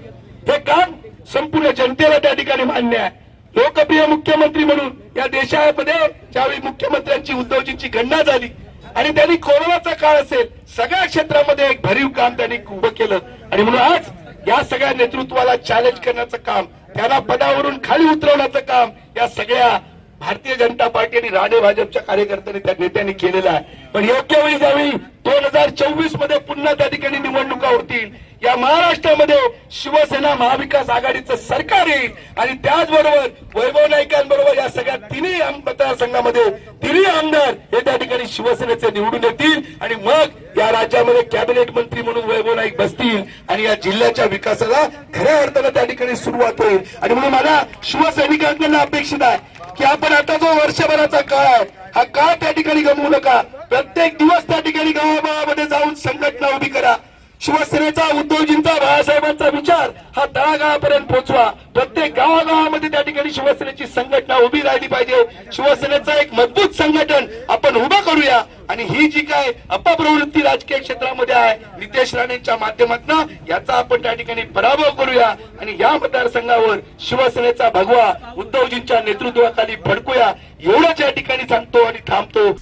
H: हे काम संपूर्ण जनतेला त्या ठिकाणी मान्य आहे. लोकप्रिय मुख्यमंत्री म्हणून या देशामध्ये ज्यावेळी मुख्यमंत्र्यांची, उद्धवजींची गणना झाली आणि त्यांनी कोरोनाचा काळ असेल, सगळ्या क्षेत्रामध्ये एक भरीव काम त्यांनी उभं केलं. आणि म्हणून आज या सगळ्या नेतृत्वाला चॅलेंज करण्याचं काम, त्यांना पदावरून खाली उतरवण्याचं काम या सगळ्या भारतीय जनता पार्टी आणि राणे भाजपच्या कार्यकर्त्यांनी, त्या नेत्यांनी केलेलं आहे. पण योग्य वेळी ज्यावेळी 2024 मध्ये पुन्हा त्या ठिकाणी निवडणुका होतील, या महाराष्ट्रामध्ये शिवसेना महाविकास आघाडीचं सरकार येईल आणि त्याचबरोबर वैभव नाईकांबरोबर या सगळ्या तिन्ही मतदारसंघामध्ये तिन्ही आमदार हे त्या ठिकाणी शिवसेनेचे निवडून येतील आणि मग या राज्यामध्ये कॅबिनेट मंत्री म्हणून वैभव नाईक बसतील आणि या जिल्ह्याच्या विकासाला खऱ्या अर्थानं त्या ठिकाणी सुरुवात होईल. आणि म्हणून मला शिवसैनिकांकडून अपेक्षित आहे की आपण आता जो वर्षभराचा काळ आहे, हा काळ त्या ठिकाणी गमवू नका. प्रत्येक दिवस त्या ठिकाणी गावागावामध्ये जाऊन संघटना उभी करा. शिवसेनेचा, उद्धवजींचा, बाळासाहेबांचा विचार हा तळागाळापर्यंत पोहोचवा. प्रत्येक गावागावामध्ये त्या ठिकाणी शिवसेनेची संघटना उभी राहिली पाहिजे. शिवसेनेचं एक मजबूत संघटन आपण उभं करूया आणि ही जी काय अपप्रवृत्ती राजकीय क्षेत्रामध्ये आहे, नितेश राणेंच्या माध्यमातून याचा आपण त्या ठिकाणी पराभव करूया आणि या मतदारसंघावर शिवसेनेचा भगवा उद्धवजींच्या नेतृत्वाखाली फडकूया. एवढंच या ठिकाणी सांगतो आणि थांबतो.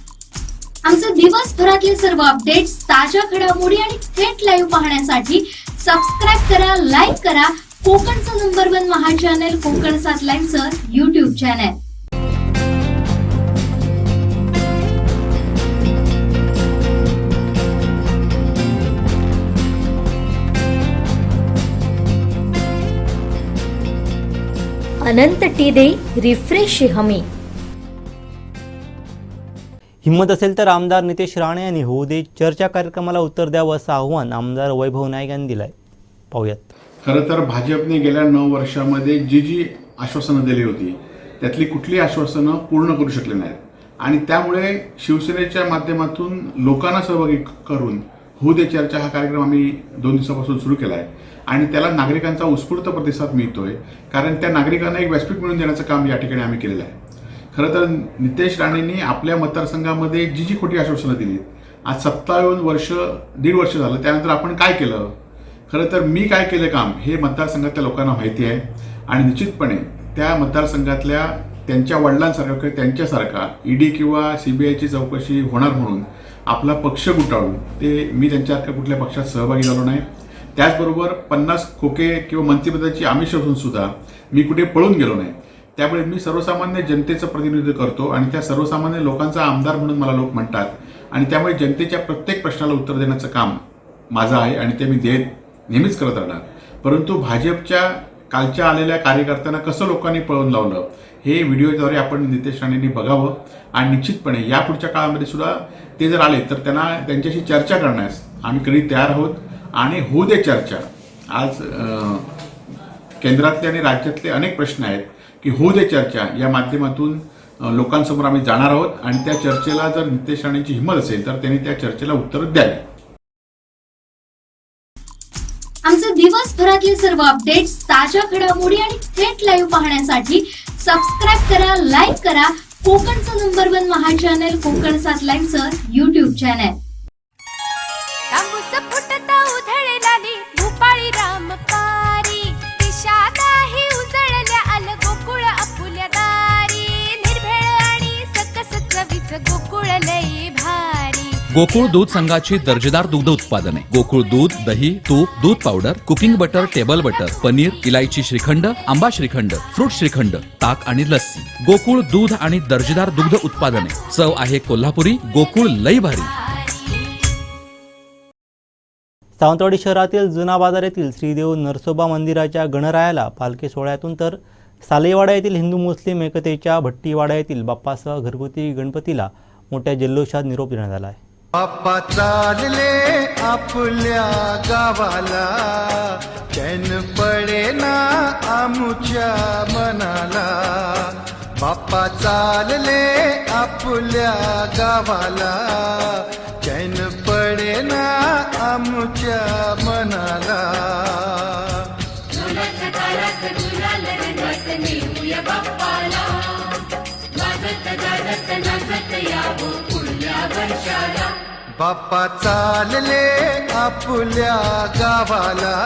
F: आमचे दिवसभरातले सर्व अपडेट्स, ताज्या घडामोडी आणि थेट लाईव्ह पाहण्यासाठी सबस्क्राईब करा, लाईक करा कोकणचं नंबर 1 महा चॅनल कोकण 7 लाईव्हचं YouTube चॅनल.
D: अनंत टी देई रिफ्रेश हमी.
B: हिंमत असेल तर आमदार नितेश राणे यांनी होऊ दे चर्चा कार्यक्रमाला उत्तर द्यावं असं आव्हान आमदार वैभव नाईक यांनी दिलं आहे. पाहूयात.
I: खरं तर भाजपने गेल्या 9 वर्षामध्ये जी आश्वासनं दिली होती त्यातली कुठली आश्वासनं पूर्ण करू शकले नाहीत आणि त्यामुळे शिवसेनेच्या माध्यमातून लोकांना सहभागी करून होऊ दे चर्चा हा कार्यक्रम आम्ही 2 दिवसापासून सुरू केला आहे आणि त्याला नागरिकांचा उत्स्फूर्त प्रतिसाद मिळतोय कारण त्या नागरिकांना एक व्यासपीठ मिळवून देण्याचं काम या ठिकाणी आम्ही केलेलं आहे. खरं तर नितेश राणेंनी आपल्या मतदारसंघामध्ये जी खोटी आश्वासनं दिली आज 1.5 वर्ष झालं त्यानंतर आपण काय केलं. खरं तर मी काय केलं काम हे मतदारसंघातल्या लोकांना माहिती आहे आणि निश्चितपणे त्या मतदारसंघातल्या त्यांच्या वडिलांसारखा किंवा त्यांच्यासारखा ईडी किंवा CBIची चौकशी होणार म्हणून आपला पक्ष गुटाळून ते मी त्यांच्यासारख्या कुठल्या पक्षात सहभागी झालो नाही. त्याचबरोबर 50 खोके किंवा मंत्रिपदाची आमिष असून सुद्धा मी कुठे पळून गेलो नाही. त्यामुळे मी सर्वसामान्य जनतेचं प्रतिनिधित्व करतो आणि त्या सर्वसामान्य लोकांचा आमदार म्हणून मला लोक म्हणतात आणि त्यामुळे जनतेच्या प्रत्येक प्रश्नाला उत्तर देण्याचं काम माझं आहे आणि ते मी नेहमीच करत राहणार. परंतु भाजपच्या कालच्या आलेल्या कार्यकर्त्यांना कसं लोकांनी पळवून लावलं हे व्हिडिओद्वारे आपण नितेश राणेंनी बघावं आणि निश्चितपणे यापुढच्या काळामध्ये सुद्धा ते जर आले तर त्यांच्याशी चर्चा करण्यास आम्ही कधी तयार आहोत आणि होऊ दे चर्चा. आज केंद्रातले आणि राज्यातले अनेक प्रश्न आहेत की होऊ दे चर्चा या माध्यमातून लोकांसमोर आम्ही जाणार आहोत आणि त्या चर्चेला जर नितेश राणेंची हिंमत असेल तर त्यांनी त्या चर्चेला उत्तर द्यावी.
F: आमचे दिवसभरातले सर्व अपडेट्स, ताज्या घडामोडी आणि थेट लाईव्ह पाहण्यासाठी सबस्क्राईब करा, लाईक करा कोकणचं नंबर 1 महा चॅनल कोकण 7 लाईव्हचं YouTube चॅनल.
J: फुटता उधळलाली भूपाळी रामपारी दिशा नाही उजळल्या आल गोकुळ आपुल्या दारी निर्भेळ आणि सकस चवीच गोकुळ लई भारी.
K: गोकुळ दूध संघाची दर्जेदार दुग्ध उत्पादने गोकुळ दूध, दही, तूप, दूध powder, cooking butter, table butter, paneer, इलायची श्रीखंड, आंबा श्रीखंड, फ्रूट श्रीखंड, ताक आणि लस्सी. गोकुळ दूध आणि दर्जेदार दुग्ध उत्पादने. चव आहे कोल्हापुरी. गोकुळ लई भारी.
B: सावंतवाडी शहरातील जुना बाजार येथील श्रीदेव नरसोबा मंदिराच्या गणरायाला पालखी सोहळ्यातून तर सालेवाडा येथील हिंदू मुस्लिम एकतेच्या भट्टीवाडा येथील बाप्पासह घरगुती गणपतीला मोठ्या जल्लोषात निरोप देण्यात आला आहे.
L: बाप्पा चालले आपल्या गावाला चैन पडे ना आमुच्या मनाला. बाप्पा चालले आपल्या गावाला चैन पडे ना आमुच्या मनाला. बाप्पा चालले आपल्या गावाला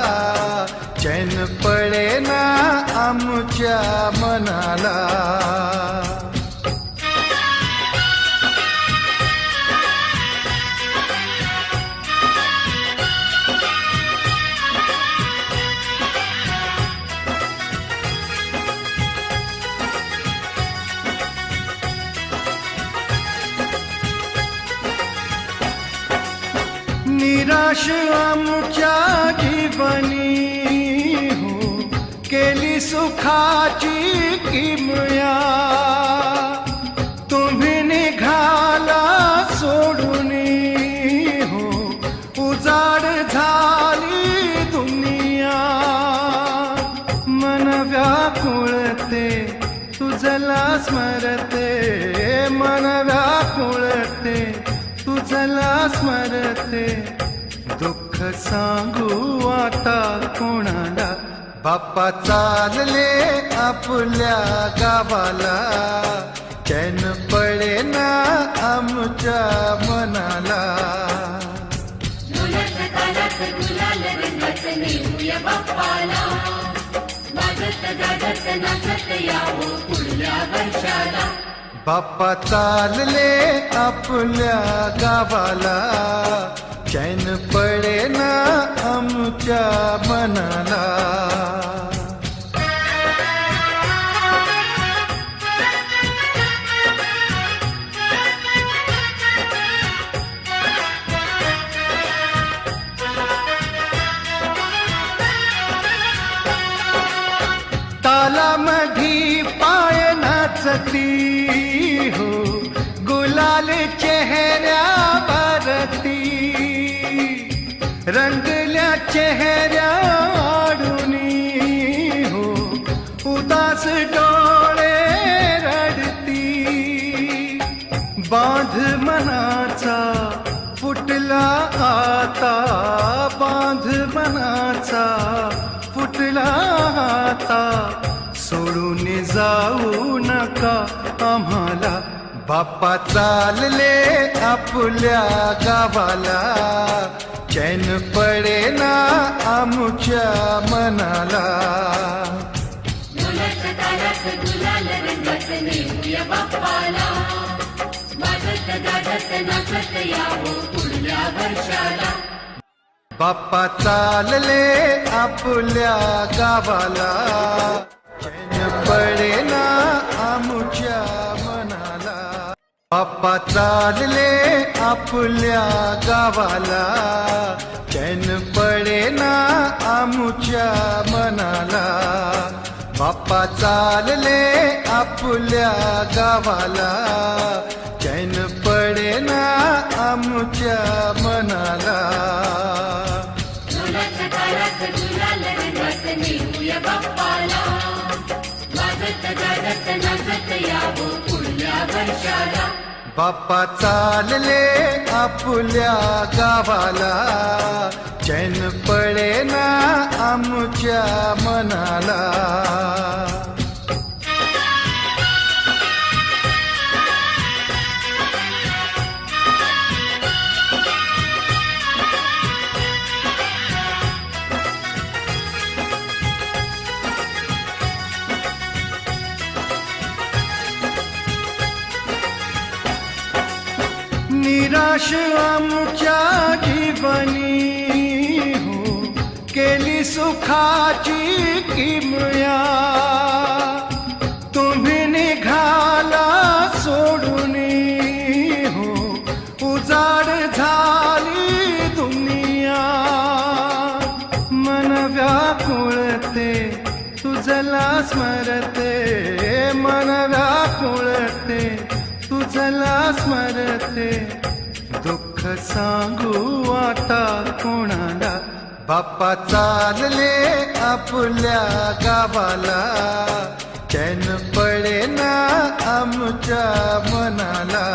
L: चैन पडे ना आमुच्या मनाला. निराश आमुच्या जीवनी हो केली सुखाची किमया. तुम्ही निघाला सोडून हो उजाड झाली दुनिया. मन व्याकुळते तुझला स्मरते, मन व्याकुळते तुझला स्मरते. दुःख सांगू आता कोणाला. बाप्पा चालले आपल्या गावाला चैन पडे ना आमच्या मनाला. बाप्पा चालले आपल्या गावाला चैन पडे ना आमच्या मनाला. तालामधी पाय नाचती हो गुलाल चेहऱ्यावरती. रंगल्या चेहऱ्या आडून मनाचा फुटला आता, बांध मनाचा फुटला आता, सोडून जाऊ नका आम्हाला. बाप्पा चालले आपल्या गावाला, चैन पडेना आमच्या मनाला. बाप्पा चालले आपल्या गावाला, चैन पडेना आमच्या मनाला. बाप्पा चालले आपल्या गावाला, चैन पडेना आमच्या मनाला. बाप्पा चालले आपल्या गावाला, चैन पडेना आमच्या मनाला. बाप्पा चालले आपल्या गावाला, चैन पडेना आमच्या मनाला. निराश आमच्या जीवनी हो, केली सुखाची किमया. तुम्ही निघाला सोडून हो, उजाड झाली दुनिया. मन व्याकुळते तुझला स्मरते, मन व्याकुळते तुझला स्मरते. दुःख सांगू आता कोणाला. बाप्पा चालले आपल्या गावाला, चैन पडेना आमच्या मनाला.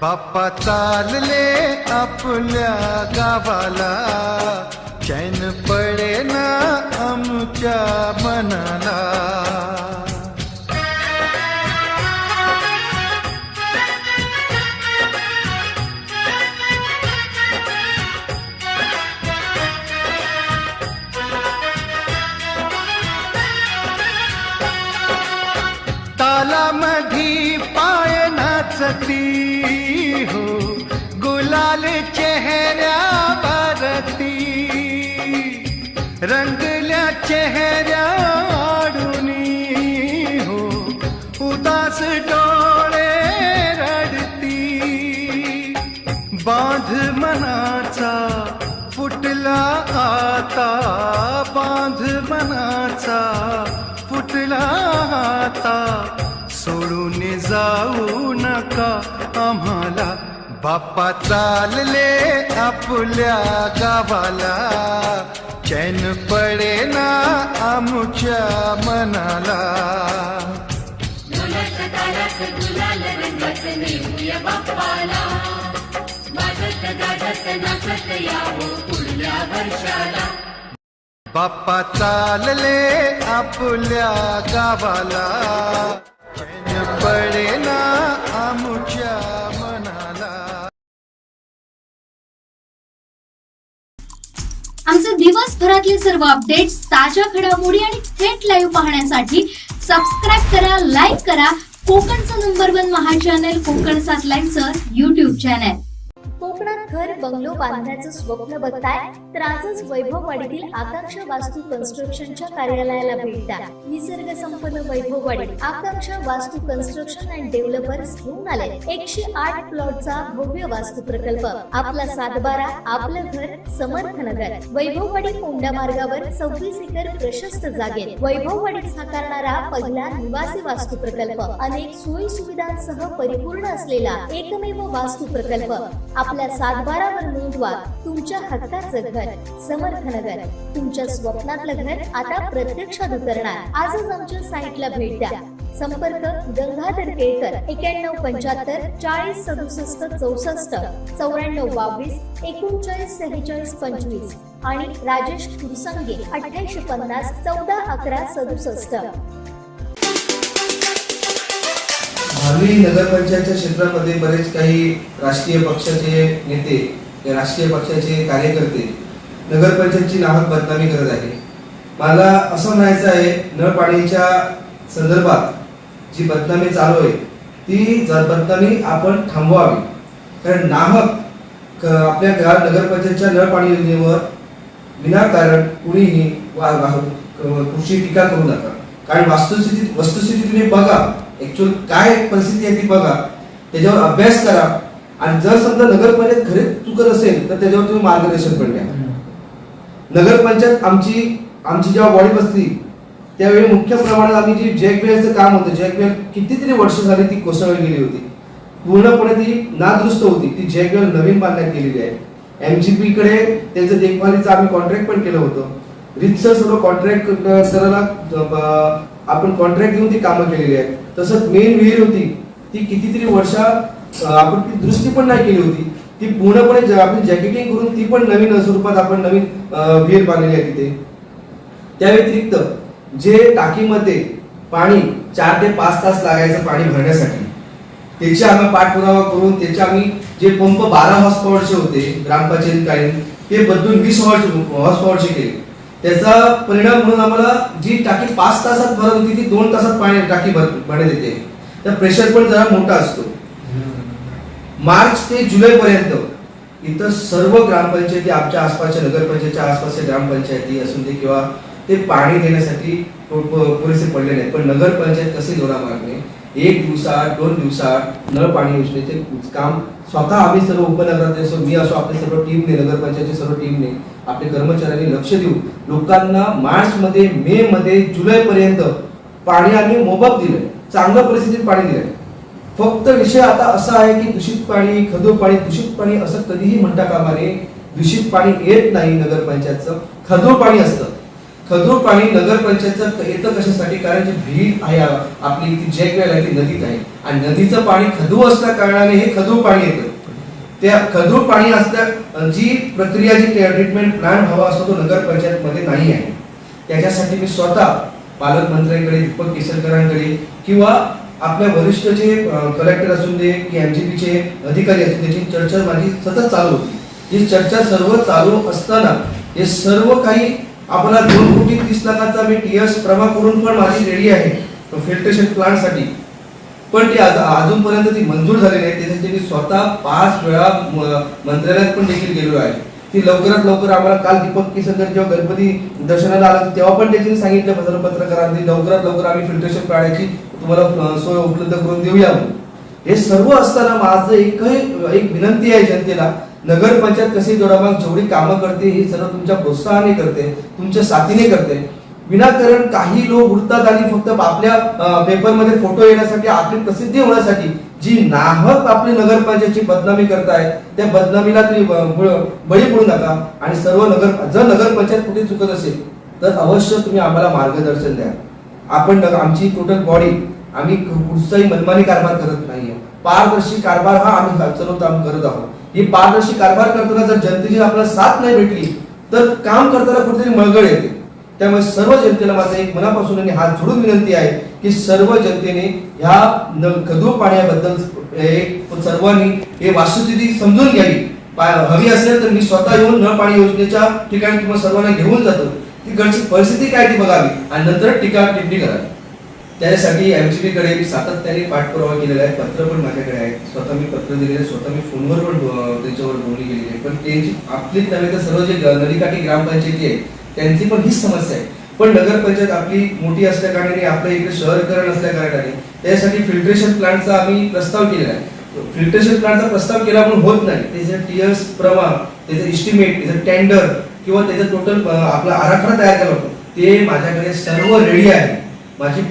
L: बाप्पा चालले आपल्या गावाला, चैन पडेना आमच्या मनाला. तालामधी पाय नाचती हो, गुलाल चेहऱ्यावरती. रंगल्या चेहऱ्या आडुनी हो, उदास डोळे रडती. बांध मनाचा फुटला आता, बांध मनाचा फुटला आता, सोडून जाऊ नका आम्हाला. बाप्पा चालले आपल्या गावाला, चैन पडेना आमच्या मनाला. बाप्पा चालले आपल्या गावाला, चैन पडेना आमच्या मनाला.
F: आमचे दिवसभरातले सर्व अपडेट्स, ताज्या घडामोडी आणि थेट लाईव्ह पाहण्यासाठी सबस्क्राईब करा, लाईक करा कोकणचं नंबर 1 महा चॅनल कोकण 7 लाईव्हचं युट्यूब चॅनल.
D: कोकणात घर बंगलो बांधण्याचं स्वप्न बघताय तर आजच वैभववाडीतील आकांक्षा वास्तू कन्स्ट्रक्शनच्या कार्यालयाला भेट द्या. निसर्ग संपन्न वैभववाडी आकांक्षा वास्तू कन्स्ट्रक्शन अँड डेव्हलपर्स घेऊन आले 108 प्लॉटचा भव्य वास्तू प्रकल्प. आपला 7/12 आपलं घर समर्थ नगर. वैभववाडी कोंडा मार्गावर 26 एकर प्रशस्त जागेत वैभववाडीत साकारणारा पहिला निवासी वास्तू प्रकल्प. अनेक सोयी सुविधांसह परिपूर्ण असलेला एकमेव वास्तू प्रकल्प. आपल्या 712वर नोंदवा तुमच्या हक्काचं घर. समर्थनगर, तुमच्या स्वप्नातलं घर आता प्रत्यक्षात उतरणार. आजच आमच्या साईटला भेट द्या. संपर्क गंगाधर केळकर 9175 40 67 64 94 22 39 46 25 आणि राजेश कुरसंगे 8850 14 11 67.
M: भावी नगरपंचायतच्या क्षेत्रामध्ये बरेच काही राष्ट्रीय पक्षाचे नेते, राष्ट्रीय पक्षाचे कार्यकर्ते नगरपंचायतची नाहक बदनामी करत आहे. मला असं म्हणायचं आहे, नळ पाणीच्या संदर्भात जी बदनामी चालू आहे ती बदनामी आपण थांबवावी. कारण नाहक आपल्या नगरपंचायतच्या नळ पाणी योजनेवर विनाकारण कुणीही कृषी टीका करू नका. कारण वस्तुस्थिती तुम्ही बघा, ऍक्च्युअल काय परिस्थिती आहे ती बघा, त्याच्यावर अभ्यास करा आणि जर समजा नगरपंचायत खरेच चुकत असेल तर त्याच्यावर तुम्ही मार्गदर्शन पण द्या. नगरपंचायत आमची जेव्हा बॉडी बसली त्यावेळी मुख्य प्रमाणात आम्ही जी जॅकवेलचं काम होतं, जॅकवेल कितीतरी वर्ष झाली ती कोसळली गेली होती, पूर्णपणे ती नादुरुस्त होती. ती जॅकवेल नवीन बांधण्यात गेलेली आहे. MGP कडे त्यांचं देखभालीचं आम्ही कॉन्ट्रॅक्ट पण केलं होतं. रितसर सर्व कॉन्ट्रॅक्ट करायला आपण कॉन्ट्रॅक्ट देऊन ती कामं केलेली आहेत. तसंच मेन विहीर होती ती कितीतरी आपण ती दुरुस्ती पण नाही केली होती. ती पूर्णपणे आपण जॅकेटिंग करून ती पण नवीन स्वरूपात आपण नवीन विहीर बांधलेली आहे तिथे. त्या व्यतिरिक्त जे टाकीमध्ये पाणी 4 ते 5 तास लागायचं पाणी भरण्यासाठी, त्याचे आम्ही पाठपुरावा करून त्याचे आम्ही जे पंप 12 हॉर्स पॉवरचे होते ग्रामपंचायतीकालीन ते बदलून 20 हॉर्स पॉवरचे केले. त्याचा परिणाम म्हणून आम्हाला जी टाकी 5 तासात भरत होती ती 2 तासात पाणी टाकी भरण्यात येते. तर प्रेशर पण जरा मोठा असतो. मार्च ते जुलै पर्यंत इथं सर्व ग्रामपंचायती आमच्या आसपासच्या नगरपंचायतच्या आसपासच्या ग्रामपंचायती असून दे किंवा ते पाणी देण्यासाठी पुरेसे पडले नाहीत. पण नगरपंचायत कसे जोरा मारणे, 1 दिवसात 2 दिवसात नळ पाणी योजनेचे काम स्वतः आम्ही सर्व उपनगराध्यक्ष, मी असो, आपले सर्व टीमने, नगरपंचायतची सर्व टीमने, आपले कर्मचाऱ्यांनी लक्ष देऊन लोकांना मार्च मध्ये, मे मध्ये, जुलै पर्यंत पाणी आम्ही मोफत दिलंय. चांगल्या परिस्थितीत पाणी दिलंय. फक्त विषय आता असा आहे की दूषित पाणी, खदूर पाणी, दूषित पाणी असं कधीही म्हणता कामा नये. दूषित पाणी येत नाही नगरपंचायतचं, खदूर पाणी असतं. खदूर पाणी नगरपंचायतचं येतं कशासाठी? कारण जी विहीर आहे आपली, ती जॅकवेल आहे, ती नदीत आहे आणि नदीचं पाणी खदूर असल्या कारणाने हे खदूर पाणी येतं. त्या खदूर पाणी असल्या जी प्रक्रिया, जी ट्रीटमेंट प्लांट हवा असतो तो नगरपंचायत मध्ये नाही आहे. त्याच्यासाठी मी स्वतः पालकमंत्र्यांकडे, दीपक केसरकरांकडे किंवा आपल्या वरिष्ठ जे कलेक्टर असून दे की MGP चे अधिकारी असून त्याची चर्चा माझी सतत चालू होती. ही चर्चा सर्व चालू असताना हे सर्व काही आपला 2,30,00,000चा मी TS प्रभा करून पण माझी रेडी आहे फिल्ट्रेशन प्लांट साठी. पण ती अजूनपर्यंत ती मंजूर झालेली आहे. त्यासाठी मी स्वतः 5 वेळा मंत्रालयात पण देखील गेलो आहे. ती लवकरात लवकर आम्हाला काल दीपक केसरकर जेव्हा गणपती दर्शनाला आला तेव्हा पण त्यांनी सांगितलं पत्रकारांनी, लवकरात लवकर आम्ही फिल्ट्रेशन प्लांटची तुम्हाला सोय उपलब्ध करून देऊया म्हणून. हे सर्व असताना माझं एक विनंती आहे जनतेला, नगरपंचायत कशी जोडाबाग जेवढी कामं करते ही सर्व तुमच्या प्रोत्साहाने करते, तुमच्या साथीने करते. विनाकारण काही लोक उडतात आणि फक्त आपल्या पेपरमध्ये फोटो येण्यासाठी, आपली प्रसिद्धी होण्यासाठी जी नाहक आपली नगरपंचायतची बदनामी करताय त्या बदनामीला तुम्ही बळी पडू नका. आणि जर नगरपंचायत कुठे चुकत असेल तर अवश्य तुम्ही आम्हाला मार्गदर्शन द्या. आपण आमची टोटल बॉडी, आम्ही कुठचाही मनमानी कारभार करत नाहीये. पारदर्शी कारभार हा आम्ही करत आहोत. ही पारदर्शी कारभार करताना जर जनतेची आपल्याला साथ नाही भेटली तर काम करताना कुठेतरी मळगळ येते. त्यामुळे सर्व जनतेला माझं एक मनापासून आणि हात जोडून विनंती आहे की सर्व जनतेने ह्या खदूर पाण्याबद्दल सर्वांनी हे वस्तुस्थिती समजून घ्यावी. हवी असेल तर मी स्वतः येऊन नळ पाणी योजनेच्या ठिकाणी तुम्हाला सर्वांना घेऊन जातो. ती घरची परिस्थिती काय ती बघावी आणि नंतर टीका टिप्पणी करावी. त्यासाठी MGP कडे मी सातत्याने पाठपुरावा केलेला आहे. पत्र पण माझ्याकडे आहे. स्वतः मी पत्र दिलेले, स्वतः मी फोनवर पण त्यांच्यावर बोलणी केलेली आहे. पण त्यांची आपलीच नव्हे तर सर्व जे नदीकाठी ग्रामपंचायती आहे त्यांची पण हीच समस्या आहे. पण नगरपंचायत आपली मोठी असल्या कारणाने, आपल्या इकडे शहरीकरण असल्या कारणाने त्यासाठी फिल्ट्रेशन प्लांटचा आम्ही प्रस्ताव केलेला आहे. फिल्ट्रेशन प्लांटचा प्रस्ताव केला पण होत नाही. त्याचं TS प्रमाण, त्याचं इस्टिमेट, त्याचं टेंडर किंवा त्याचं टोटल आपला आराखडा तयार केला होतो ते माझ्याकडे सर्व रेडी आहे. माझी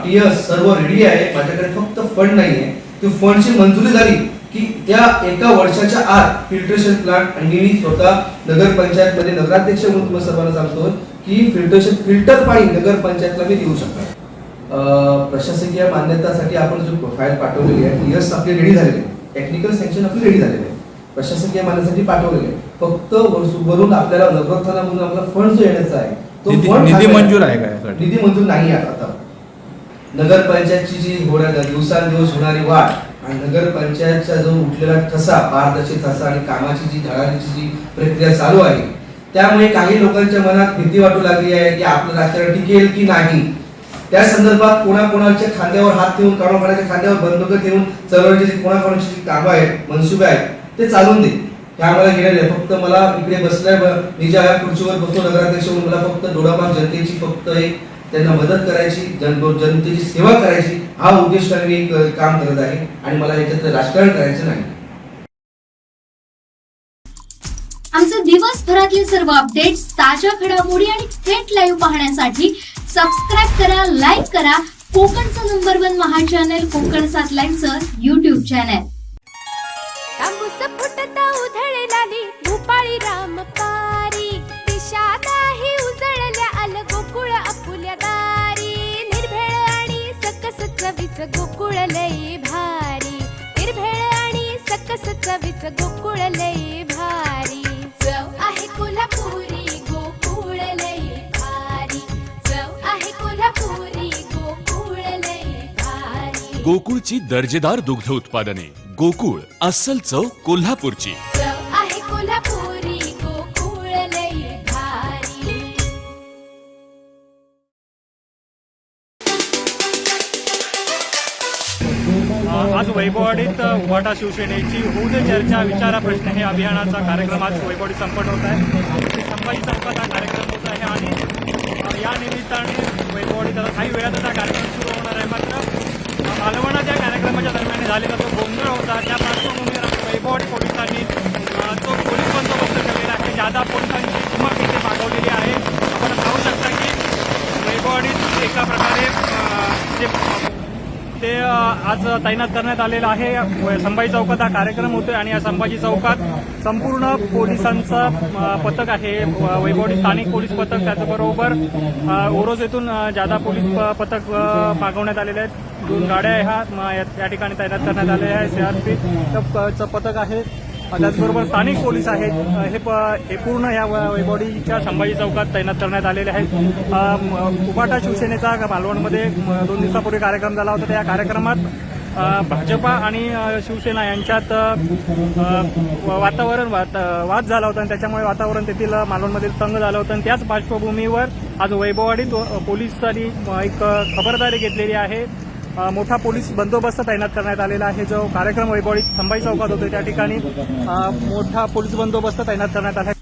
M: TS सर्व रेडी आहे. माझ्याकडे फक्त फंड नाही आहे. ती फंडची मंजुरी झाली की त्या एका वर्षाच्या आत फिल्ट्रेशन प्लांट आणि मी स्वतः नगरपंचायत मध्ये नगराध्यक्ष म्हणून तुम्हाला सर्वांना सांगतो की फिल्टर पाणी नगरपंचायतला मी देऊ शकतो. प्रशासकीय मान्यतासाठी आपण जो प्रोफाईल पाठवलेली आहे यस आपली रेडी झालेली आहे, टेक्निकल सँक्शन आपली रेडी झालेली आहे, प्रशासकीय मान्यतेसाठी पाठवलेली आहे. फक्त वरून आपल्याला नगरोत्थानामधून आपला फंड जो येण्याचा आहे तो निधी मंजूर आहे का? निधी मंजूर नाही आहे आता. नगरपंचायतची जी दिवसांदिवस होणारी वाढ आणि नगरपंचायतचा जो उठलेला ठसा, पारदर्शी ठसा आणि कामाची जी धडाडीची जी प्रक्रिया चालू आहे त्यामुळे काही लोकांच्या मनात भीती वाटू लागली आहे की आपलं राजकारण टिकेल की नाही. त्या संदर्भात कोणाकोणाच्या खांद्यावर हात ठेवून, कोणाकोणाच्या खांद्यावर बंदूक ठेवून चळवळीची कोणाकोणाची जी कामं आहेत, मनसुबे आहेत ते चालून दे. हे आम्हाला गेलेले फक्त मला इकडे बसलाय, मी ज्या खुर्चीवर बसतो नगराध्यक्ष म्हणून मला फक्त डोळामाग जनतेची फक्त एक त्यांना मदत करायची, जनतेची सेवा करायची हा उद्देशाने मी काम करत आहे आणि मला याच्यात राजकारण करायचं नाही.
F: आमचे दिवसभरातले सर्व अपडेट्स, ताज्या घडामोडी आणि थेट लाईव्ह पाहण्यासाठी सबस्क्राईब करा, लाईक करा कोकणचं नंबर 1 महा चॅनल कोकण 7 लाईनचं YouTube चॅनल.
J: तांबूस फुटता उधळलाली भूपाळी रामपारी दिशा नाही उजळल्या आल गोकुळ आपुल्या दारी निर्भेळ आणि सकस चवीच गोकुळ लई भारी निर्भेळ आणि सकस चवीच गोकुळ लई भारी चव आहे कोल्हापुरी गोकुळ लई भारी चव आहे कोल्हापुरी गोकुळ लई भारी.
K: गोकुळची दर्जेदार दुग्ध उत्पादने. गोकुळ, अस्सल चव कोल्हापूरची.
J: चव आहे कोल्हापुरी गोकुळ लई भारी.
B: आज वैभववाडीत उभाटा शिवसेनेची होऊ दे चर्चा विचारा प्रश्न हे अभियानाचा कार्यक्रम आज वैभववाडीत संपन्न होत आहे. संभाजी चौकात हा कार्यक्रम होत आहे आणि या निमित्ताने वैभववाडीत आता काही वेळातच हा कार्यक्रम सुरू होणार आहे. मात्र मालवणाच्या कार्यक्रमाच्या दरम्यान झालेला जो गोंधळ होता त्या पार्श्वभूमीवर वैभववाडी पोलिसांनी जो पोलीस बंदोबस्त केलेला आहे, जादा पोलिसांची कुमक इथे मागवलेली आहे. आपण पाहू शकता की वैभववाडीत एका प्रकारे ते आज तैनात करण्यात आलेलं आहे. संभाजी चौकात हा कार्यक्रम होतोय आणि या संभाजी चौकात संपूर्ण पोलिसांचं पथक आहे. वैभववाडी स्थानिक पोलीस पथक, त्याचबरोबर ओरोस येथून जादा पोलीस पथक मागवण्यात आलेले आहेत. 2 गाड्या ह्या या ठिकाणी तैनात करण्यात आलेल्या आहे. CRPचं पथक आहे, त्याचबरोबर स्थानिक पोलीस आहेत. हे पूर्ण या वैभववाडीच्या संभाजी चौकात तैनात करण्यात आलेले आहेत. उभाटा शिवसेनेचा मालवणमध्ये 2 दिवसापूर्वी कार्यक्रम झाला होता. त्या कार्यक्रमात भाजपा आणि शिवसेना यांच्यात वाद झाला होता आणि त्याच्यामुळे वातावरण तेथील मालवणमधील तंग झालं होतं आणि त्याच पार्श्वभूमीवर आज वैभववाडीत पोलिसांनी एक खबरदारी घेतलेली आहे. मोठा पोलीस बंदोबस्त तैनात करण्यात आलेला आहे. जो कार्यक्रम वैभववाडीत संभाजी चौकात होतो त्या ठिकाणी मोठा पोलीस बंदोबस्त तैनात करण्यात आला आहे.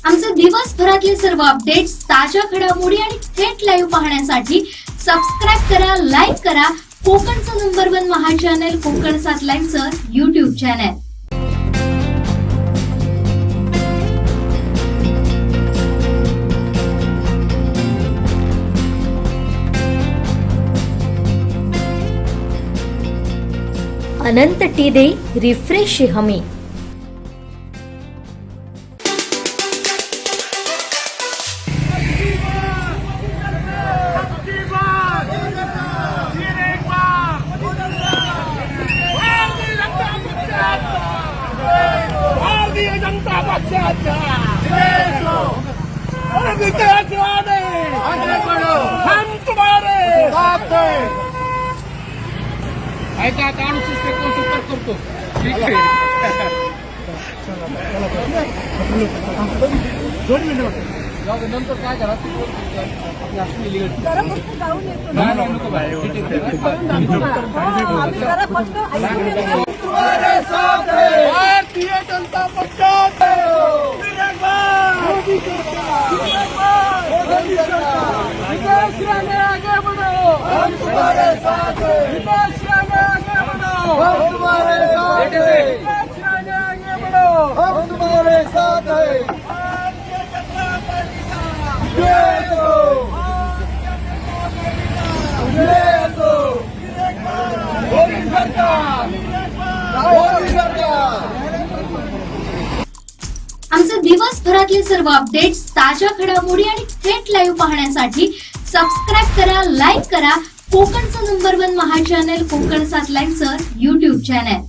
F: आमचे दिवसभरातले सर्व अपडेट्स, ताज्या घडामोडी आणि थेट लाईव्ह पाहण्यासाठी सबस्क्राईब करा, लाईक करा कोकणचं नंबर 1 महा चॅनल कोकण 7 लाईनचं YouTube चॅनल.
D: अनंत टी दे रिफ्रेश हमी.
H: भारतीय जनता पक्षाचा हम तुम्हारे साथ हैं. ऐका काढू करतो. ठीक आहे. 2 मिनिटं नंतर काय करा भारतीय जनता पक्षात आगे बढ़ो, हम तुम्हारे साथ हैं. हम तुम्हारे साथ हैं. आगे बढ़ो, हम तुम्हारे साथ हैं. मोदी सरकार
F: आमचे दिवसभरातले सर्व अपडेट्स, ताज्या घडामोडी आणि थेट लाईव्ह पाहण्यासाठी सबस्क्राईब करा, लाईक करा कोकणचं नंबर 1 महा चॅनल कोकण 7 लाईनचं YouTube चॅनल.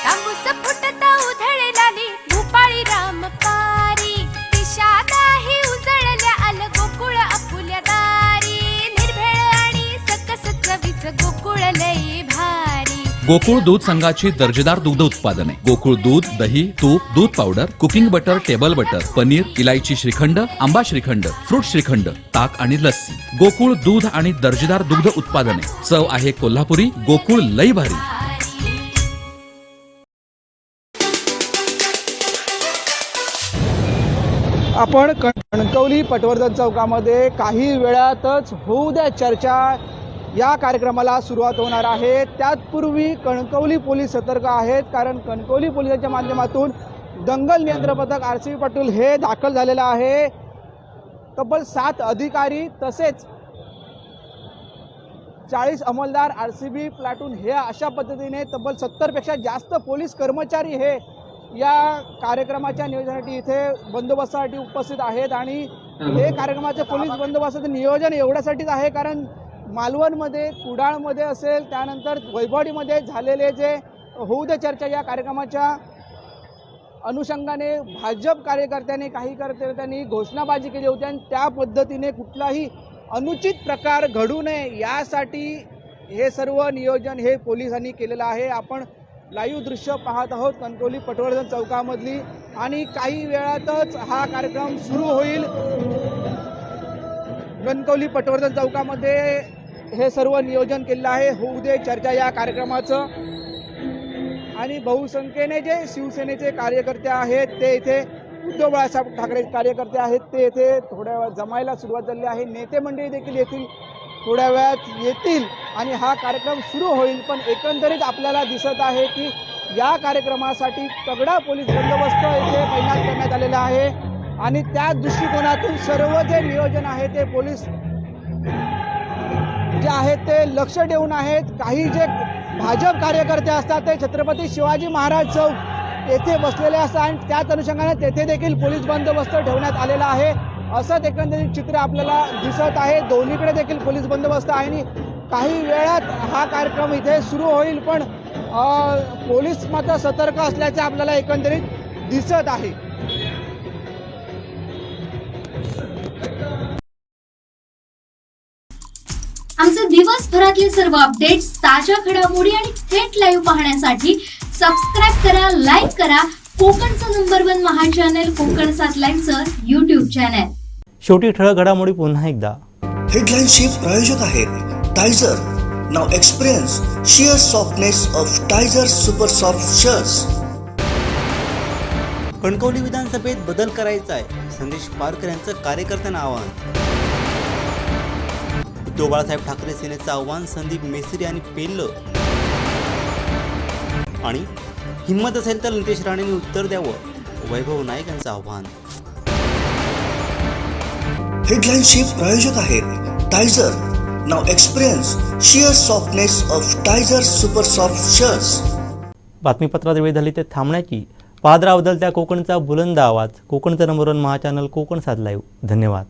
J: तांबूस फुटता उधळलाली भूपाळी रामपारी दिशादाही उजळल्या आल गोकुळ आपुल्या दारी निर्भेळ आणि सकस चवीच गोकुळ लई भारी.
K: गोकुळ दूध संघाची दर्जेदार दुग्ध उत्पादने गोकुळ दूध, दही, तूप, दूध powder, cooking butter, table butter, paneer, इलायची श्रीखंड, आंबा श्रीखंड, फ्रूट श्रीखंड, ताक आणि लस्सी. गोकुळ दूध आणि दर्जेदार दुग्ध उत्पादने. चव आहे कोल्हापुरी. गोकुळ लई भारी.
M: आपण कणकवली पटवर्धन चौकामध्ये काही वेळातच होऊ द्या चर्चा या कार्यक्रमाला सुरुवात होणार आहे. त्यापूर्वी कणकवली पोलीस सतर्क आहेत, कारण कणकवली पोलिसांच्या माध्यमातून दंगल नियंत्रण पथक RCB पाटील हे दाखल झालेलं आहे. तब्बल 7 अधिकारी तसेच 40 अंमलदार RCB प्लाटून हे अशा पद्धतीने तब्बल 70 पेक्षा जास्त पोलीस कर्मचारी हे या कार्यक्रमाच्या नियोजनासाठी इथे बंदोबस्तासाठी उपस्थित आहेत. आणि हे कार्यक्रमाचे पोलीस बंदोबस्ताचं नियोजन एवढ्यासाठीच आहे, कारण मालवणमध्ये, कुडाळमध्ये असेल, त्यानंतर वैभववाडीमध्ये झालेले जे होऊ दे चर्चा या कार्यक्रमाच्या अनुषंगाने भाजप कार्यकर्त्यांनी, काही कार्यकर्त्यांनी घोषणाबाजी केली होती आणि त्या पद्धतीने कुठलाही अनुचित प्रकार घडू नये यासाठी हे सर्व नियोजन हे पोलिसांनी केलेलं आहे. आपण लाईव्ह दृश्य पाहत आहोत कणकवली पटवर्धन चौकामधली, आणि काही वेळातच हा कार्यक्रम सुरू होईल. कणकवली पटवर्धन चौकामध्ये हे सर्व नियोजन केलेलं आहे होऊ दे चर्चा या कार्यक्रमाचं. आणि बहुसंख्येने जे शिवसेनेचे कार्यकर्ते आहेत ते इथे, उद्धव बाळासाहेब ठाकरे कार्यकर्ते आहेत ते इथे थोड्या वेळात जमायला सुरुवात झाली आहे. नेते मंडळी देखील येतील, थोड्या वेळात येतील आणि हा कार्यक्रम सुरू होईल. पण एकंदरीत आपल्याला दिसत आहे की या कार्यक्रमासाठी तगडा पोलीस बंदोबस्त इथे तैनात करण्यात आलेला आहे. आणि त्या दृष्टिकोनातून सर्व जे नियोजन आहे ते पोलीस जे आहेत ते लक्ष देऊन आहेत. काही जे भाजप कार्यकर्ते असतात ते छत्रपती शिवाजी महाराज चौक येथे बसलेले असतात आणि त्याच अनुषंगाने तेथे देखील पोलीस बंदोबस्त ठेवण्यात आलेला आहे. असंच एकंदरीत चित्र आपल्याला दिसत आहे. दोन्हीकडे देखील पोलीस बंदोबस्त आहे आणि काही वेळात हा कार्यक्रम इथे सुरू होईल. पण पोलीस मात्र सतर्क असल्याचे आपल्याला एकंदरीत दिसत आहे.
F: आमचे दिवसभरातले सर्व अपडेट्स, ताज्या घडामोडी आणि थेट लाईव्ह पाहण्यासाठी सबस्क्राईब करा, लाईक करा कोकणचं नंबर 1 महा चॅनल कोकण 7 लाईनचं YouTube चॅनल.
B: शेवटी ठळक घडामोडी पुन्हा एकदा.
A: हेडलाईनचे प्रायोजक आहेत टायझर. नाव experience sheer softness of टायझर super soft shirts.
C: Kankavli विधानसभेत बदल करायचा आहे, संदेश पारकर यांचं कार्यकर्त्यांना आवाहन. उद्धव बाळासाहेब ठाकरे सेनेचं आव्हान संदीप मेसरी आणि पेल्ल. आणि हिंमत असेल तर नितेश राणेंनी उत्तर द्यावं, वैभव नाईक यांचं आव्हान.
A: हेडलाईनचे प्रायोजक आहेत टायझर. नाव experience sheer softness of टायझर super soft shirts.
B: बातमीपत्रात वेळ झाली ते थांबण्याची. पादरा बदलत्या कोकणचा बुलंद आवाज. कोकणचं नंबर 1 महा चॅनल कोकण 7 लाईव्ह. धन्यवाद.